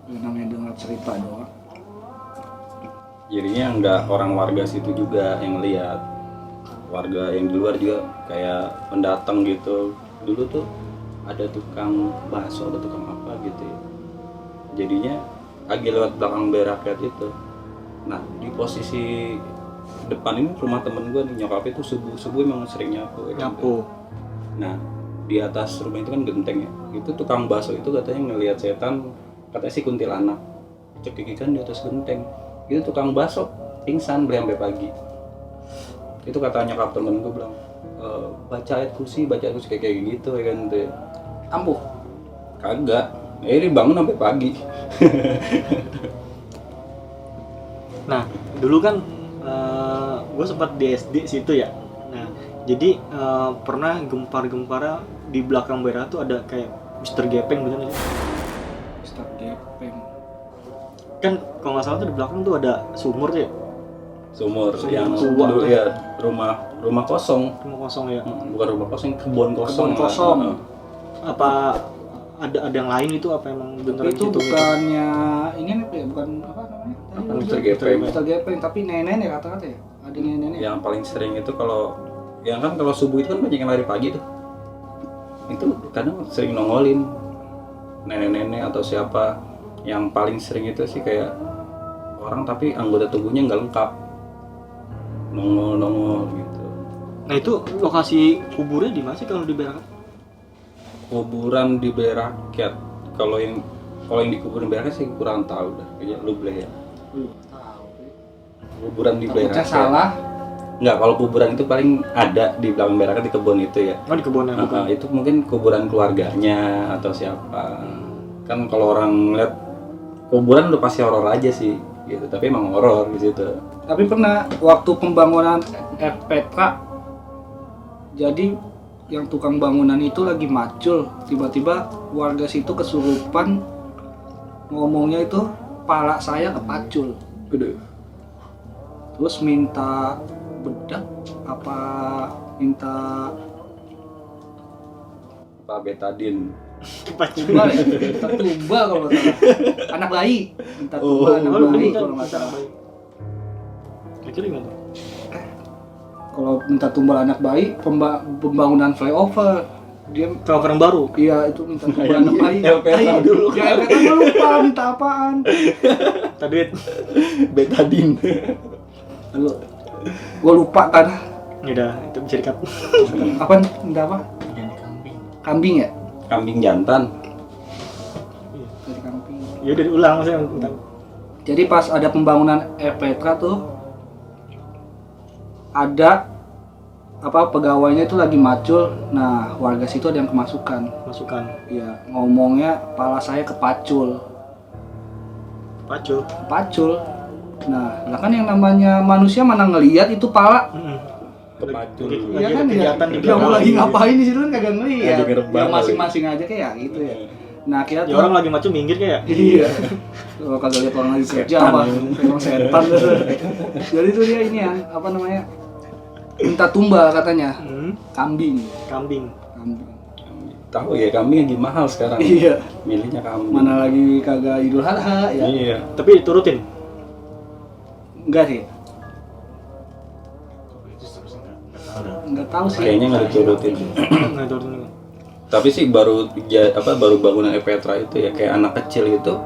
Yang namanya dengar cerita doang. Jadinya nggak orang warga situ juga yang lihat. Warga yang di luar juga kayak pendatang gitu. Dulu tuh ada tukang bakso, ada tukang apa gitu ya. Jadinya lagi lewat belakang beraket itu. Nah di posisi depan ini rumah temen gue nih, nyokapnya tuh subuh emang sering nyapu. Ya kan? Nyapu. Nah di atas rumah itu kan genteng ya. Itu tukang bakso itu katanya ngelihat setan, katanya sih kuntilanak. Cekikikan di atas genteng. Itu tukang bakso pingsan beli sampai pagi. Itu kata nyokap temen gue bilang, baca ayat kursi kayak gitu ya kan tuh. Ampuh. Kagak, ini bangun sampai pagi. Nah, dulu kan gue sempat di SD situ ya. Nah, jadi pernah gempar-gempara di belakang Bera tuh ada kayak Mr. Gepeng bener sih. Ustaz Gepeng. Kan kalau nggak salah tuh di belakang tuh ada sumur tuh ya. Sumur yang tua dulu tuh. ya rumah kosong. Rumah kosong ya. Bukan rumah kosong, kebun kosong. Kebun kosong. Lah. Apa ada yang lain itu apa emang beneran Itu situ? bukannya ini nih ya, bukan apa namanya? Tadi Apa, lu Mr. bilang? Gepeng. Mr. Gepeng, tapi nenek-nenek rata-rata ya. Ada nenek-nenek. Yang paling sering itu kalau yang kan kalau subuh itu kan banyak yang lari pagi tuh. Itu kadang sering nongolin nenek-nenek atau siapa. Yang paling sering itu sih kayak orang tapi anggota tubuhnya nggak lengkap, nongol gitu. Nah itu lokasi kuburnya di mana sih kalau di Bera? Kuburan di Beraket. Kalau yang di kuburan Beraket sih kurang tahu dah. Kayaknya lu boleh ya. Kuburan di Takutnya Beraket. salah. Enggak, kalau kuburan itu paling ada di belakang Beraket di kebun itu ya. Oh di kebunnya bukan? Itu mungkin kuburan keluarganya atau siapa. Kan kalau orang lihat kuburan udah pasti horor aja sih gitu. Tapi emang horor di situ. Tapi pernah waktu pembangunan RPK, jadi yang tukang bangunan itu lagi macul, tiba-tiba warga situ kesurupan, ngomongnya itu pala saya kepacul, Gede. terus minta bedak apa minta Pak Betadin. tumbal ya? Minta tumbal kalau nggak salah. Anak bayi, minta tumbal anak Oh, lu bayi minta kalau nggak salah. Akhirnya gimana? Kalau minta tumbal anak bayi, pembangunan flyover dia Cover yang baru. iya itu minta tumbal anak bayi. LPK dulu. Ya LPK gue lupa minta apaan. Tadi duit. Betadin. Lalu gue lupa kan Ya udah, itu bisa di-cut. apaan minta apa? Kambing ya? Kambing jantan. Dari kambing. Ya udah diulang maksudnya bentar. Jadi pas ada pembangunan RPK tuh ada apa pegawainya itu lagi macul. Nah, warga situ ada yang kemasukan. Masukan. Ya, ngomongnya pala saya kepacul. Pacul. Pacul. Nah, lah kan yang namanya manusia mana ngelihat itu pala. Kepacul. Iya kan ya. kegiatan di Yang belakang. lagi ngapain di situ kan kagak ngelihat. Lagi ngerebah Ya masing-masing aja kayak gitu ya. Nah, akhirnya Ya tuh orang lagi macam minggir kayak. iya. Kalau kagak lihat orang lagi kerja apa, emang setan. Jadi tuh dia ini ya, apa namanya? Minta tumbal katanya, kambing. Kambing. Kambing. Tahu ya kambing lagi mahal sekarang. Iya. Milihnya kambing. Mana lagi kagak Idul Adha ya? Iya. Tapi turutin. Enggak sih. Enggak tahu sih. Kayaknya nggak diturutin. Nggak turutin. Tapi sih baru baru bangunan Petra itu ya kayak anak kecil gitu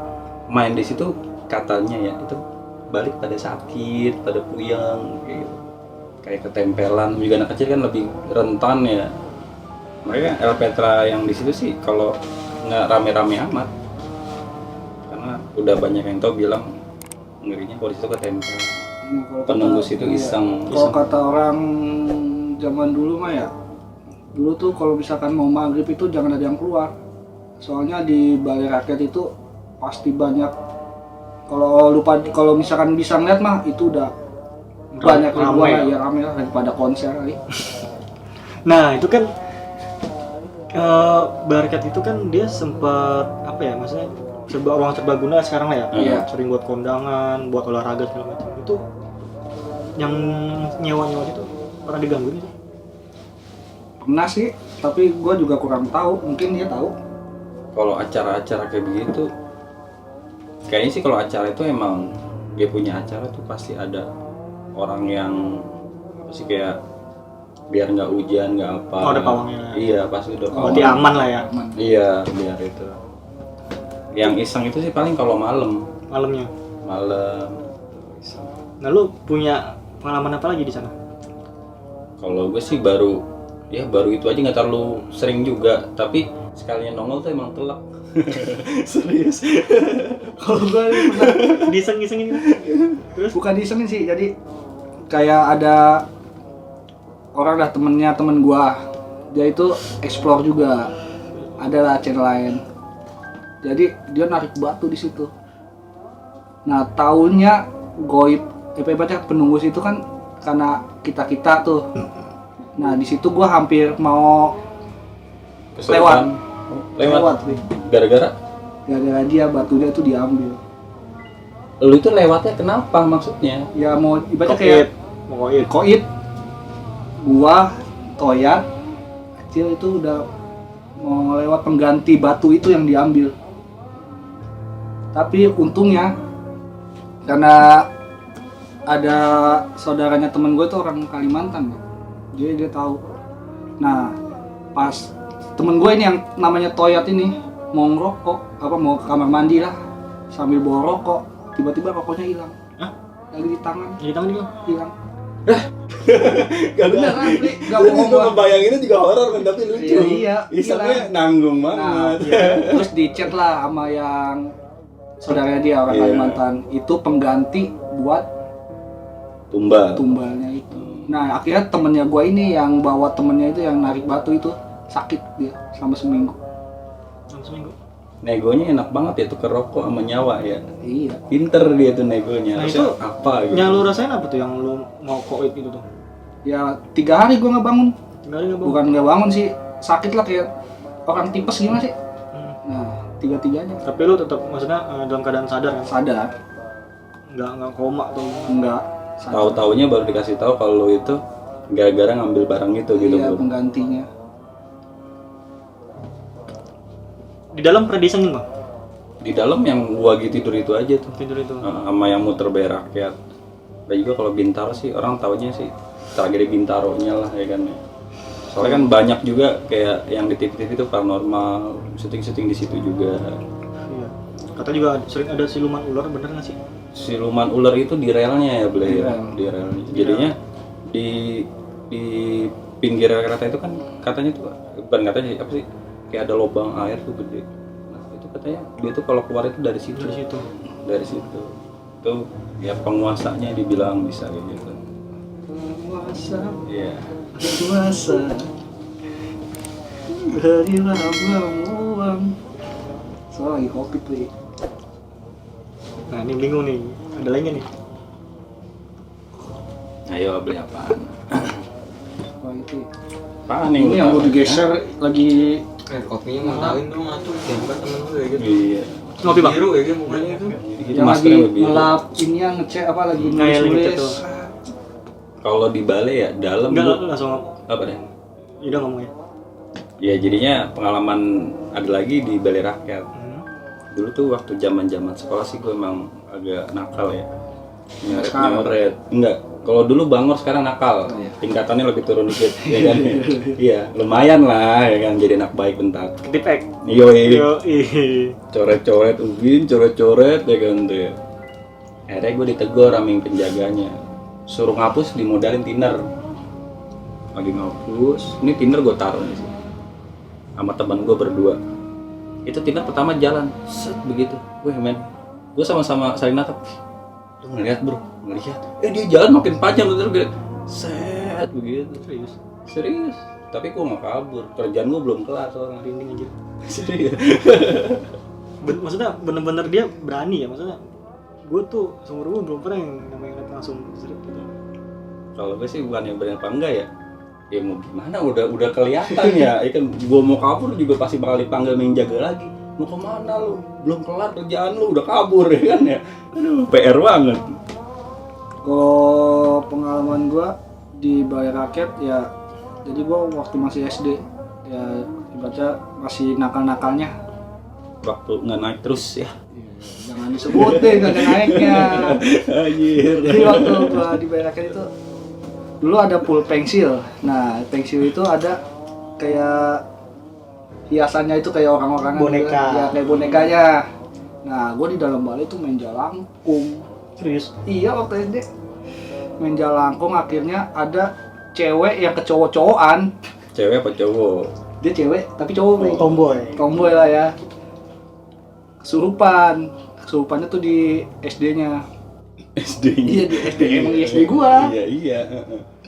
main di situ katanya ya itu balik pada sakit, pada puyeng kayak gitu. Kayak ketempelan juga anak kecil kan lebih rentan ya. Makanya El Petra yang di situ sih kalau nggak rame-rame amat karena udah banyak yang tahu bilang ngerinya kalau di situ ketempel. Nah, kalau Penunggu kata- situ iya. iseng. Kalau kata orang zaman dulu mah ya, dulu tuh kalau misalkan mau maghrib itu jangan ada yang keluar. Soalnya di balai rakyat itu pasti banyak. Kalau misalkan bisa ngeliat mah itu udah banyak Ramai ribuan ya? ya rame lah daripada konser kali. Nah itu kan Barkat itu kan dia sempat apa ya maksudnya ruang serbaguna sekarang lah ya. Iya. Sering buat kondangan, buat olahraga segala macam. Itu yang nyewa itu pernah diganggu gitu? Pernah sih, tapi gue juga kurang tahu. Mungkin dia tahu. Kalau acara-acara kayak begitu kayaknya sih kalau acara itu emang dia punya acara tuh pasti ada orang yang apa sih kayak biar nggak hujan nggak apa. Oh, ada pawangnya. Iya pasti udah pawang. Berarti aman lah ya Aman. Iya biar itu. Yang iseng itu sih paling kalau malam malamnya. iseng. Nah lu punya pengalaman apa lagi di sana? Kalau gue sih baru itu aja nggak terlalu sering juga tapi sekalinya nongol tuh emang telak. Serius. Kalau gue pernah Diseng-disengin. Terus? bukan disengin sih, jadi kayak ada orang dah temen gua, dia itu explore juga, adalah channel lain, jadi dia narik batu di situ. Nah tahunnya goib baca penunggu situ kan karena kita tuh. Nah di situ gua hampir mau Kesurupan. Lewat. Wih. Gara-gara Gara-gara dia batunya tuh diambil. lu itu lewatnya kenapa maksudnya? Ya mau ibaratnya kayak Mau koit. koit, gua, Toyat, kecil itu udah mau lewat pengganti batu itu yang diambil. Tapi untungnya karena ada saudaranya temen gue itu orang Kalimantan, jadi dia tahu. Nah pas temen gue ini yang namanya Toyat ini mau ngerokok, mau ke kamar mandi lah, sambil bawa rokok, tiba-tiba rokoknya hilang. Hah? Lagi di tangan, Jadi tangan dia. hilang. Gak Bener asli, gak bohong gua. ngebayanginnya juga horor kan tapi lucu. Iya, Isengnya hilang. nanggung Nah, banget. iya. Terus di chat lah sama yang saudaranya dia orang Iya. Kalimantan, itu pengganti buat Tumbal. tumbalnya itu. Nah akhirnya temennya gua ini yang bawa temennya itu yang narik batu itu sakit dia selama seminggu. Seminggu. Negonya enak banget ya tuker rokok sama nyawa ya. Iya. Pinter dia tuh negonya. Nah, Harusnya itu apa gitu. Yang lu rasain apa tuh yang lu mau koit gitu tuh? Ya 3 hari gua nggak bangun. Enggak ada Bukan nggak bangun sih, sakit lah kayak orang tipes gimana sih? Nah 3-3-nya Tapi lu tetap maksudnya dalam keadaan sadar kan? sadar, Enggak koma atau enggak Tahu-taunya baru dikasih tahu kalau lu itu gara-gara ngambil barang itu gitu Iya, bro. penggantinya. Di dalam pernah disengin bang? Di dalam yang gua lagi tidur itu aja tuh. Tidur itu. Sama yang muter bayar rakyat. Dan juga kalau Bintaro sih orang taunya sih tragedi Bintaronya lah ya kan. Soalnya kan banyak juga kayak yang di TV-TV itu paranormal, syuting-syuting di situ juga. Iya. Kata juga sering ada siluman ular, bener nggak sih? Siluman ular itu di relnya ya, Ble. Di rel. Di relnya. Jadinya di pinggir kereta itu kan katanya tuh bukan katanya sih, apa sih? Kayak ada lubang air tuh gede. Nah, itu katanya dia tuh kalau keluar itu dari situ. Dari situ. Dari situ. Tuh ya penguasanya dibilang bisa kayak gitu. Penguasa, Iya. penguasa. Berilah uang. Soalnya lagi kopi tuh. Nah ini bingung nih, ada lagi nggak nih? Ayo beli apaan? Wah itu. Apaan Ini yang gue digeser lagi. Kopinya mantapin dong atuh, gambar temen lu kayak gitu. Iya. Ngopi bang? Biru kayak gitu mukanya itu. Itu Yang lagi maskernya lebih. ngelap ini yang ngecek apa lagi Nah, yang lagi ngecek nulis. tuh. Kalau di balai ya dalam Enggak, dulu- langsung apa deh? udah ngomongnya. Ya jadinya pengalaman ada lagi di balai rakyat. Hmm. Dulu tuh waktu zaman sekolah sih gue emang agak nakal ya. Sekarang? Nyoret. Enggak. Kalau dulu Bangor sekarang nakal. Oh, iya. Tingkatannya lebih turun dikit ya kan. Iya, lumayan lah ya kan jadi anak baik bentar. Ketipek. Yoi. Ih. Coret-coret ubin, coret-coret ya kan tuh ya. Akhirnya gue ditegur sama yang penjaganya. Suruh ngapus dimodalin thinner. Lagi ngapus, ini thinner gue taruh nih sih. Sama teman gue berdua. Itu thinner pertama jalan, set begitu. Wih men, gue sama-sama saling natap. Lu ngeliat bro, ngeliat. Dia jalan makin panjang bener gue. Set begitu. Serius. Serius. Tapi gue nggak kabur. Kerjaan gue belum kelar soalnya. Merinding aja. Serius. Maksudnya bener-bener dia berani ya, maksudnya gue tuh seumur gue belum pernah yang namanya ngeliat langsung seret gitu. Kalau gue sih bukan yang berani apa enggak ya. Ya mau gimana udah kelihatan ya. Ikan gue mau kabur juga pasti bakal dipanggil main jaga lagi. Mau kemana lu? Belum kelar kerjaan lu udah kabur ya kan ya. Aduh, PR banget. Kalau pengalaman gua di balai rakyat ya, jadi gua waktu masih SD ya ibaratnya masih nakal-nakalnya. Waktu nggak naik terus ya. Jangan disebutin nggak ada naiknya. Anjir. Jadi waktu gua di balai rakyat itu dulu ada pool pensil. Nah pensil itu ada kayak hiasannya itu kayak orang-orang Boneka. ya kayak bonekanya. Nah gua di dalam balai itu main jalangkung. Serius. Iya waktu SD main jalangkung, akhirnya ada cewek yang kecowok-cowokan. Cewek apa cowok? Dia cewek tapi cowok nih. Tomboy. Tomboy lah ya. Kesurupannya tuh di SD-nya. SD. Iya di SD, emang di SD gua. Iya.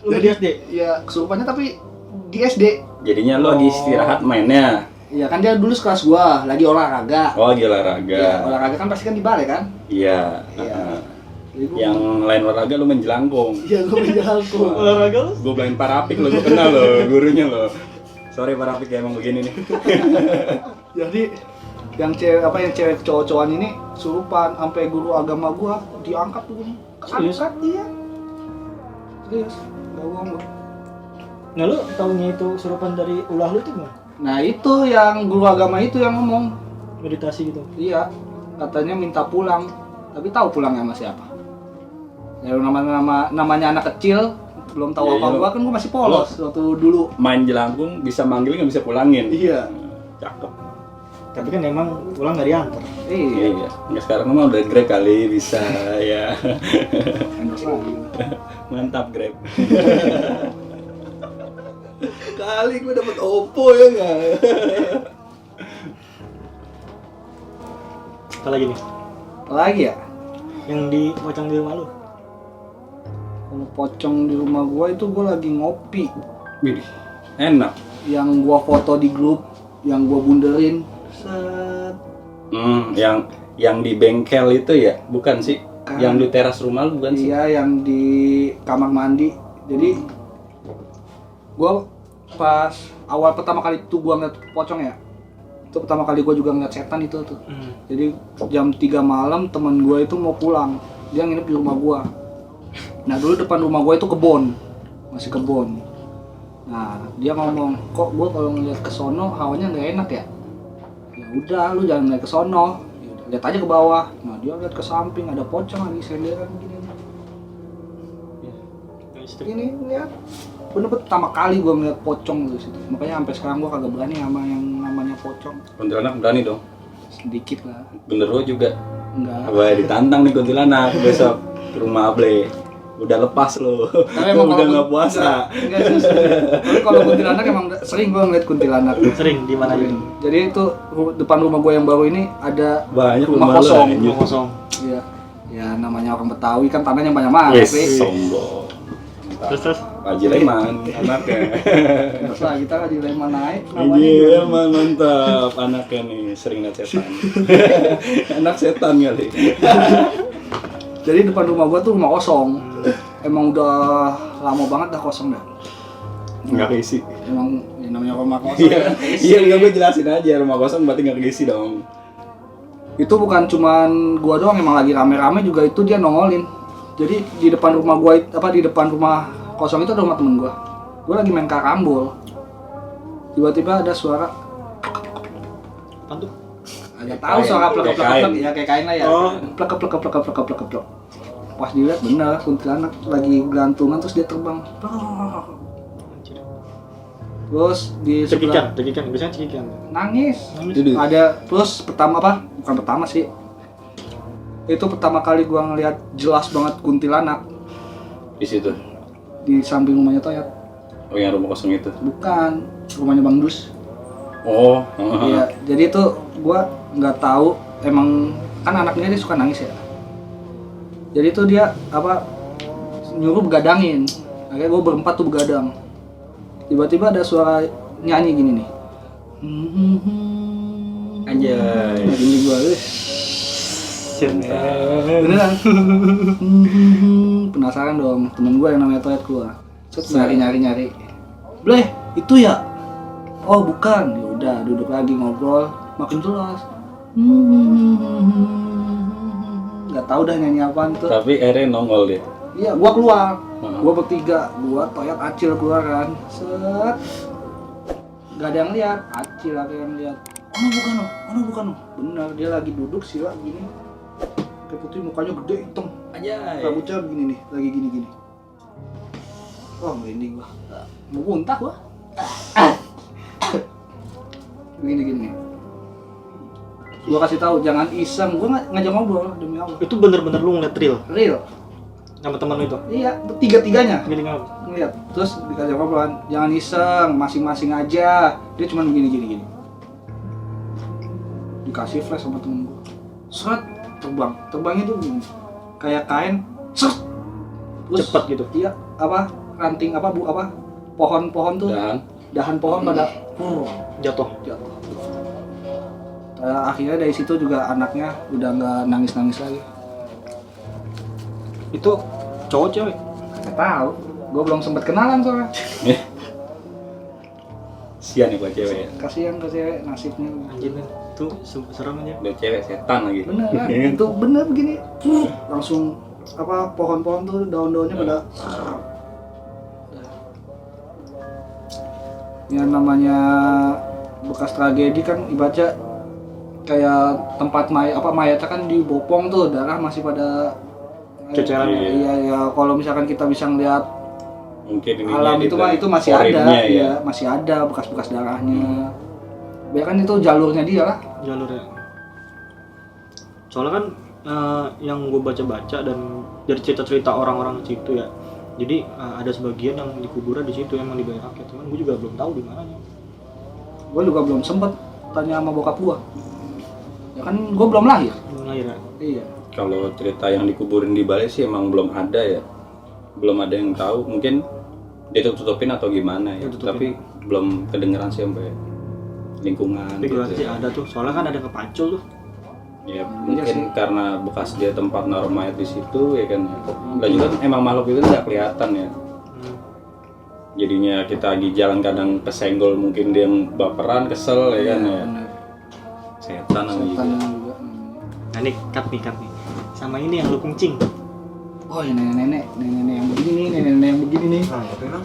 Udah di SD. Iya kesurupannya tapi di SD. Jadinya lo lagi istirahat mainnya. Iya kan dia dulu sekelas gua, lagi olahraga. Oh lagi olahraga. Iya, olahraga kan pasti kan di balai kan? Iya. Iya. Jadi gua Yang lain olahraga lu main jelangkung. iya gua main jalangkung. Olahraga lu? Gue blind Parapik lo, gue kenal lo, gurunya lo. Sorry Parapik ya emang begini nih. Jadi yang cewek cowok-cowokan ini surupan sampai guru agama gua diangkat tuh. Serius? Angkat dia. Serius. Gak bohong gua. Nah lu taunya itu surupan dari ulah lu tuh gimana? Nah itu yang guru agama itu yang ngomong. Meditasi gitu. Iya, katanya minta pulang. Tapi tahu pulangnya sama siapa? Ya namanya anak kecil, belum tahu Iya, apa iya. gua kan gua masih polos waktu dulu. Main jelangkung bisa manggil nggak bisa pulangin. Iya. Cakep. Tapi kan emang pulang gak diantar. Iya. Nggak sekarang mah udah Grab kali bisa ya. Endorse lagi. Mantap Grab. Kali gue dapet Oppo ya nggak? Apa lagi nih? Apalagi ya? Yang di pocong di rumah lu? Kalau pocong di rumah gua itu gua lagi ngopi. Widih, enak. Yang gua foto di grup, yang gua bunderin. Set. Yang di bengkel itu ya, bukan sih? Kan. Yang di teras rumah lu bukan sih? Iya, yang di kamar mandi. Jadi gua pas awal pertama kali itu gua ngeliat pocong ya. Itu pertama kali gua juga ngeliat setan itu tuh. Jadi jam 3 malam teman gua itu mau pulang. Dia nginep di rumah gua. Nah dulu depan rumah gue itu kebun, masih kebun. Nah dia ngomong, kok gue kalau ngeliat ke sono hawanya nggak enak ya? Ya udah, lu jangan ngeliat ke sono, yaudah, lihat aja ke bawah. Nah dia lihat ke samping ada pocong lagi senderan gini. Ini lihat, bener-bener pertama kali gue ngeliat pocong di situ. Makanya sampai sekarang gue kagak berani sama yang namanya pocong. Kuntilanak berani dong. Sedikit lah, Genderuwo juga. enggak. Wah, ditantang nih kuntilanak besok ke rumah Able. Udah lepas lo. Tapi emang udah kalau nggak puasa. Enggak sih. Tapi kalau kuntilanak emang sering gue ngeliat kuntilanak. Sering di mana Sering. gitu? Jadi itu depan rumah gue yang baru ini ada Banyak rumah rumah lo, kosong. anjing. Rumah kosong. Iya. Ya namanya orang Betawi kan tanahnya banyak Yes, Ri. sombong. Terus Haji Leman anaknya. Terus lah kita di Lema naik namanya. Haji Leman mantap anaknya nih sering lihat setan. Anak setan kali. Jadi depan rumah gue tuh rumah kosong. Emang udah lama banget dah kosong dah. Nggak keisi. Emang ya namanya rumah kosong. Iya, iya enggak gue jelasin aja rumah kosong berarti nggak keisi dong. Itu bukan cuman gua doang, emang lagi rame-rame juga itu dia nongolin. Jadi di depan rumah gua di depan rumah kosong itu ada rumah temen gua. Gua lagi main karambol. Tiba-tiba ada suara, apa tuh? agak Kayak tahu kain. suara Kayak plek-plek kain. ya kayak kain lah ya. Oh. Plek. Pas dilihat bener kuntilanak lagi gelantungan terus dia terbang. Terus di sebelah Cekikan, biasanya cekikan. nangis. Jadi Ada terus pertama apa? Bukan pertama sih. Itu pertama kali gua ngelihat jelas banget kuntilanak di situ. di samping rumahnya Toyat. Oh, yang rumah kosong itu. Bukan, rumahnya Bang Dus. Oh, Iya, jadi itu gua nggak tahu emang kan anaknya dia suka nangis ya. Jadi itu dia apa nyuruh begadangin. Akhirnya gua berempat tuh begadang. Tiba-tiba ada suara nyanyi gini nih. Anjay. Gini gua, beneran. Penasaran dong, temen gua yang namanya Toyat keluar. Nyari. Bleh, itu ya? Oh bukan, ya udah duduk lagi ngobrol, makin jelas. Nggak tahu dah nyanyi apaan tuh. Tapi akhirnya nongol dia. Iya, gua keluar. Heeh. Gua bertiga, gua Toyat Acil keluar kan. Set. Gak ada yang lihat, Acil ada yang lihat. Oh bukan. Benar, dia lagi duduk sila gini. Kayak putih mukanya gede hitam. Anjay. Rambutnya begini nih, lagi gini. Oh, merinding gua. Mau muntah gua. Gini. Gua kasih tahu jangan iseng, gua ngajak ngobrol demi Allah. Itu bener-bener lu ngeliat real Real. sama temen lu itu? Iya, tiga-tiganya Gini ngapa? ngeliat. Terus dikasih ngobrol, jangan iseng, masing-masing aja. Dia cuma gini. Dikasih flash sama temen gua. Seret, terbang. Terbangnya tuh begini. Kayak kain, seret. Terus Cepet gitu? Iya, apa ranting pohon-pohon tuh dahan pohon pada Jatuh. jatuh. Akhirnya dari situ juga anaknya udah nggak nangis lagi. Itu cowok cewek? Nggak tahu, gue belum sempat kenalan soalnya. Sian nih buat cewek ya. Kasihan ke cewek nasibnya. Anjir men, itu serem aja. Udah cewek setan lagi. Bener kan? Itu bener begini. Langsung apa pohon-pohon tuh daun-daunnya pada. Yang namanya bekas tragedi kan ibaratnya kayak tempat mayatnya kan dibopong tuh, darah masih pada Ceceran. Iya ya, kalau misalkan kita bisa ngeliat Mungkin ini alam itu mah itu masih ada, ya masih ada bekas-bekas darahnya. Ya kan itu jalurnya dia lah. Jalurnya. Soalnya kan yang gue baca-baca dan dari cerita-cerita orang-orang di situ ya. Jadi ada sebagian yang dikuburnya di situ emang dibayar rakyat, cuman gue juga belum tahu di mananya. Gue juga belum sempet tanya sama bokap gua. Ya kan gua belum lahir. Belum lahir ya. Iya. Kalau cerita yang dikuburin di Bali sih emang belum ada ya. Belum ada yang tahu, mungkin ditutupin atau gimana ya. Ditutupin. Tapi belum kedengeran sih sampai lingkungan Tapi gue sih ya. ada tuh, soalnya kan ada kepacul tuh. Ya Iya mungkin sih. karena bekas dia tempat naruh mayat di situ ya kan. Dan juga emang makhluk itu nggak kelihatan ya. Jadinya kita lagi jalan kadang kesenggol, mungkin dia yang baperan, kesel ya kan ya. Bener. Setan namanya Setan juga. juga. Nah ini cut nih. Sama ini yang lu kencing. oh ya nenek-nenek yang begini nih, nenek-nenek yang begini nih. Nah, tapi kan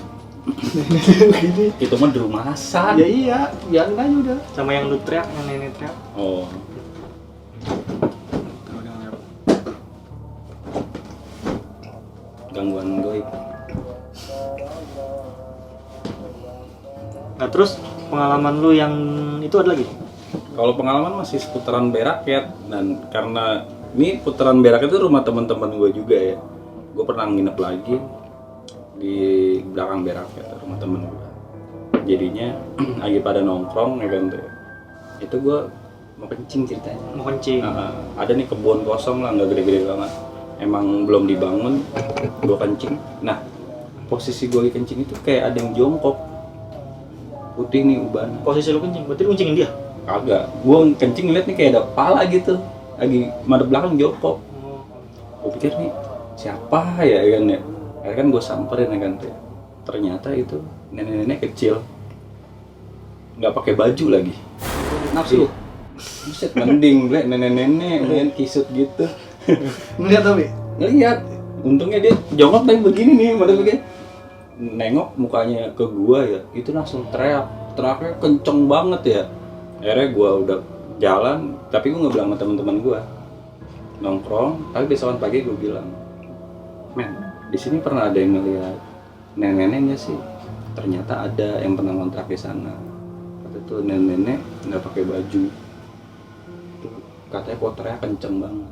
Nenek-nenek yang begini. Itu mah di rumahan. Ya iya, biarin aja udah. Sama yang lu teriak, yang nenek teriak. Oh. Gangguan goib. Nah terus pengalaman lu yang itu ada lagi? Kalau pengalaman masih seputaran beraket, dan karena ini putaran beraket itu rumah teman-teman gue juga ya. Gue pernah nginep lagi di belakang beraket rumah temen gue. Jadinya lagi pada nongkrong ya kan tuh. Itu gue mau kencing ceritanya. Mau kencing. Ada nih kebun kosong lah, nggak gede-gede banget. Emang belum dibangun, gue kencing. Nah, posisi gue kencing itu kayak ada yang jongkok. Putih nih uban. Posisi lu kencing, berarti lu kencingin dia? Kagak, gue kencing ngeliat nih kayak ada kepala gitu, lagi madep belakang jongkok. Gue pikir nih siapa ya kan ya. Akhirnya kan gue samperin ya kan tuh. Ternyata itu nenek-nenek kecil, nggak pakai baju lagi. Nafsu. Buset, mending gue nenek-nenek main kisut gitu. Ngeliat tapi Ngeliat, untungnya dia jongkok tapi begini nih, madep begini. Nengok mukanya ke gua ya, itu langsung teriaknya kenceng banget ya. Akhirnya gua udah jalan, tapi gua nggak bilang sama teman-teman gua. Nongkrong, tapi besokan pagi gua bilang, men, di sini pernah ada yang ngeliat nenek-nenek nggak sih? Ternyata ada yang pernah ngontrak di sana. Kata tuh nenek-nenek nggak pakai baju. Tuh, katanya kotornya kenceng banget.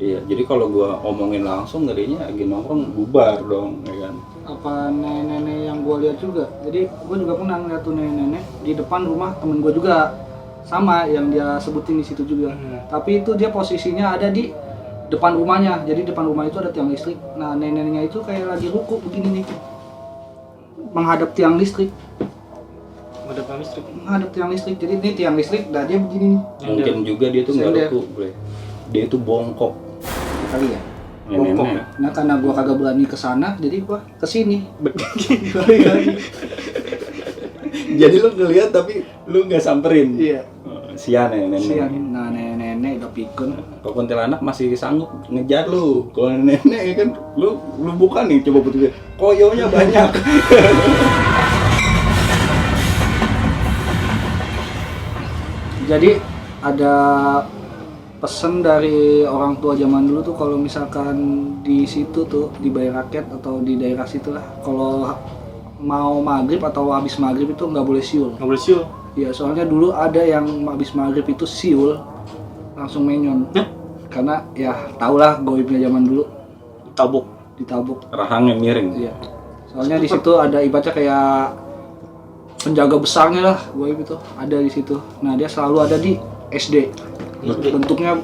Iya, jadi kalau gua omongin langsung ngerinya lagi nongkrong bubar dong, ya kan? apa nenek-nenek yang gue lihat juga. Jadi gue juga pernah ngeliat tuh nenek-nenek di depan rumah temen gue juga, sama yang dia sebutin di situ juga. Tapi itu dia posisinya ada di depan rumahnya. Jadi depan rumah itu ada tiang listrik. Nah neneknya itu kayak lagi ruku begini nih, menghadap tiang listrik. Menghadap tiang listrik. Jadi ini tiang listrik, dan dia begini nih. Mungkin juga dia tuh nggak Sender. ruku, bre. Dia tuh bongkok. Kali ya. Nenek-nenek. Bongkok. Nah karena gue kagak berani ke sana, jadi gue kesini. Jadi lu ngeliat tapi lu nggak samperin. Iya. Oh, sian ya nenek. Sian. Nah nenek-nenek udah pikun. Kalau kuntilanak masih sanggup ngejar lu. Kalau nenek ya kan lu bukan nih, coba betul. Koyonya banyak. Jadi ada pesan dari orang tua zaman dulu tuh, kalau misalkan di situ tuh di Bayi Rakyat atau di daerah situ lah, kalau mau maghrib atau habis maghrib itu nggak boleh siul. Nggak boleh siul? Ya soalnya dulu ada yang habis maghrib itu siul langsung menyon. Karena ya tau lah goibnya zaman dulu, ditabuk. Rahangnya miring. Iya. Soalnya di situ ada ibaratnya kayak penjaga besarnya lah, goib itu ada di situ. Nah dia selalu ada di SD. Bentuknya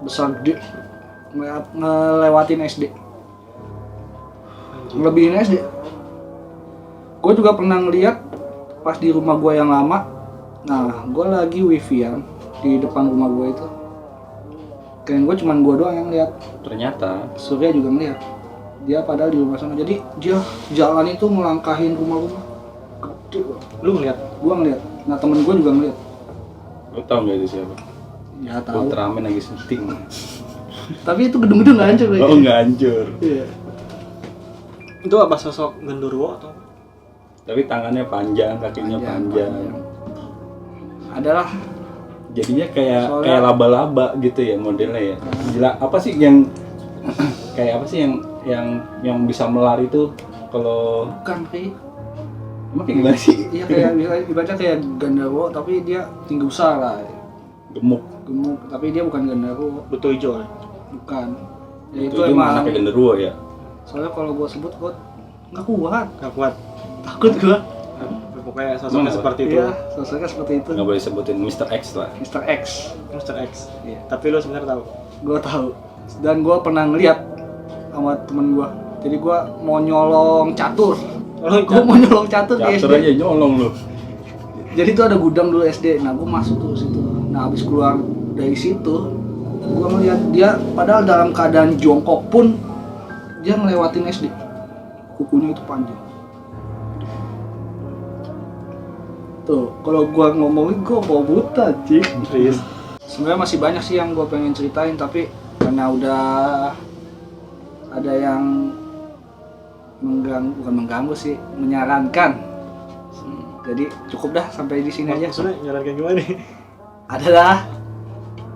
besar gede, ngelewatin SD, ngelebihin SD. Gue juga pernah ngeliat pas di rumah gue yang lama. Nah gue lagi wifi-an di depan rumah gue itu, kayaknya gue cuman gue doang yang lihat. Ternyata Surya juga ngeliat, dia padahal di rumah sana. Jadi dia jalan itu melangkahin rumah-rumah gede banget. Lu ngeliat? Gue ngeliat. Nah temen gue juga ngeliat. lu tau nggak itu siapa? Ya tahu. Ultraman lagi syuting. Tapi itu gedung-gedung nggak hancur. Oh nggak hancur. Iya. Itu apa sosok genderuwo atau? Tapi tangannya panjang, kakinya panjang. Adalah Jadinya kayak Soalnya- kayak laba-laba gitu ya modelnya ya. Gila, apa sih yang kayak apa sih yang bisa melari itu kalau bukan kayak, emang kayak gimana sih? iya kayak ibaratnya kayak genderuwo tapi dia tinggi besar lah, Gemuk. gemuk, tapi dia bukan genderuwo, Betul hijau ya? bukan. Ya Itu itu dia emang. anaknya genderuwo ya. Soalnya kalau gua sebut gua nggak kuat, Gak kuat. takut gua. Pokoknya sosoknya Emang seperti itu. Iya, sosoknya seperti itu. Nggak boleh sebutin Mr. X lah. Mr. X. Mr. X. Iya. Tapi lu sebenarnya tahu. Gua tahu. Dan gua pernah ngeliat sama temen gua. Jadi gua mau nyolong catur. Gua mau nyolong catur di Catur SD. aja nyolong lu. Jadi itu ada gudang dulu SD. Nah, gua masuk tuh situ. Nah, habis keluar dari situ, gua ngeliat dia padahal dalam keadaan jongkok pun dia ngelewatin SD. Kukunya itu panjang. Tuh, kalau gua ngomongin gua mau buta, cik. Sebenarnya masih banyak sih yang gua pengen ceritain, tapi karena udah ada yang bukan mengganggu sih, menyarankan. Jadi cukup dah sampai di sini aja. Maksudnya nyarankan gimana nih? Adalah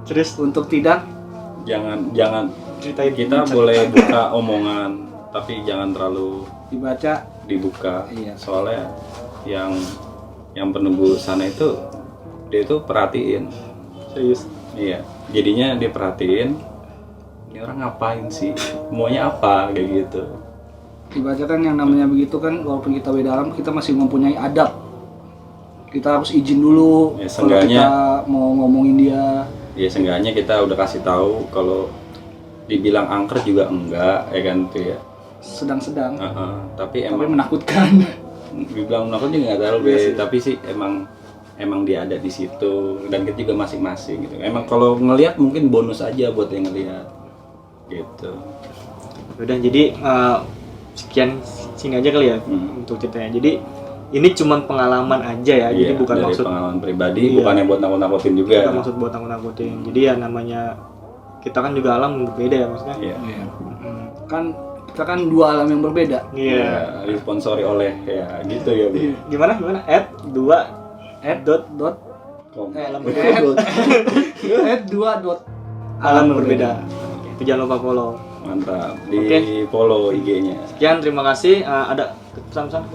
Serius untuk tidak Jangan ceritain. kita boleh buka omongan tapi jangan terlalu dibaca. dibuka. Iya. Soalnya yang penunggu sana itu dia itu perhatiin. Serius. Iya. Jadinya dia perhatiin ini orang ngapain sih? Maunya apa kayak gitu. Dibaca kan yang namanya begitu kan, walaupun kita di dalam kita masih mempunyai adab. Kita harus izin dulu Ya, kalau seenggaknya- kita mau ngomongin dia. Ya seenggaknya kita udah kasih tahu kalau dibilang angker juga enggak ya kan tuh ya. Sedang-sedang, Tapi tapi emang menakutkan. dibilang menakut juga nggak terlalu Iya be, sih. tapi sih emang dia ada di situ dan kita juga masing-masing gitu. Emang kalau ngelihat mungkin bonus aja buat yang ngelihat gitu. Udah, jadi sekian sini aja kali ya untuk ceritanya. Jadi ini cuman pengalaman aja ya, jadi Iya, bukan dari maksud pengalaman pribadi, Iya. bukannya buat nakut-nakutin juga. bukan maksud buat nakut-nakutin. Jadi ya namanya kita kan juga alam berbeda ya maksudnya. Iya. Iya. Kan kita kan dua alam yang berbeda. Iya. Ya, disponsori oleh ya gitu ya, Bu. Gimana? @2 dot alam dua dot alam berbeda. Itu jangan lupa follow. Mantap. Di Oke. follow IG-nya. Sekian, terima kasih. Ada pesan-pesan?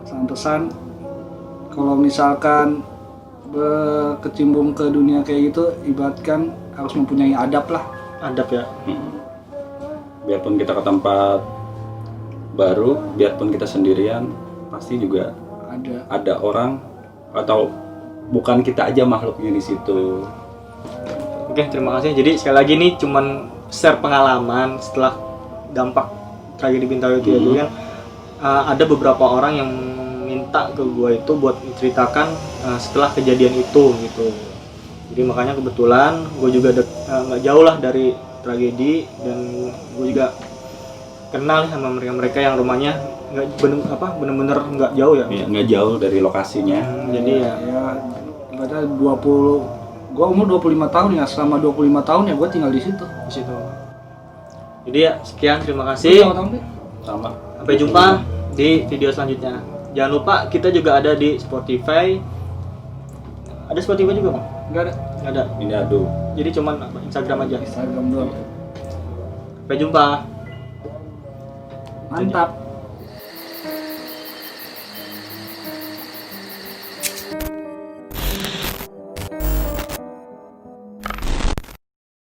pesan-pesan kalau misalkan berkecimpung ke dunia kayak gitu, ibaratkan harus mempunyai adab lah. Adab ya. Biarpun kita ke tempat baru, biarpun kita sendirian, pasti juga ada orang atau bukan kita aja makhluknya di situ. Oke, terima kasih. Jadi sekali lagi nih cuman share pengalaman setelah dampak tragedi Bintaro itu ya. Jadi kan ada beberapa orang yang minta ke gue itu buat menceritakan setelah kejadian itu gitu. Jadi makanya kebetulan gue juga nggak jauh lah dari tragedi, dan gue juga kenal sama mereka yang rumahnya nggak bener-bener nggak jauh ya. Ya, nggak jauh dari lokasinya. Jadi ya Ibaratnya 20, gua umur 25 tahun ya, selama 25 tahun ya gua tinggal di situ. di situ. Jadi ya sekian, terima kasih. Sama. Sampai jumpa di video selanjutnya. Jangan lupa kita juga ada di Spotify. Ada Spotify juga, Bang? Enggak ada. Nggak ada. Ini aduh. Jadi cuman Instagram aja. Instagram doang. Sampai jumpa. Mantap.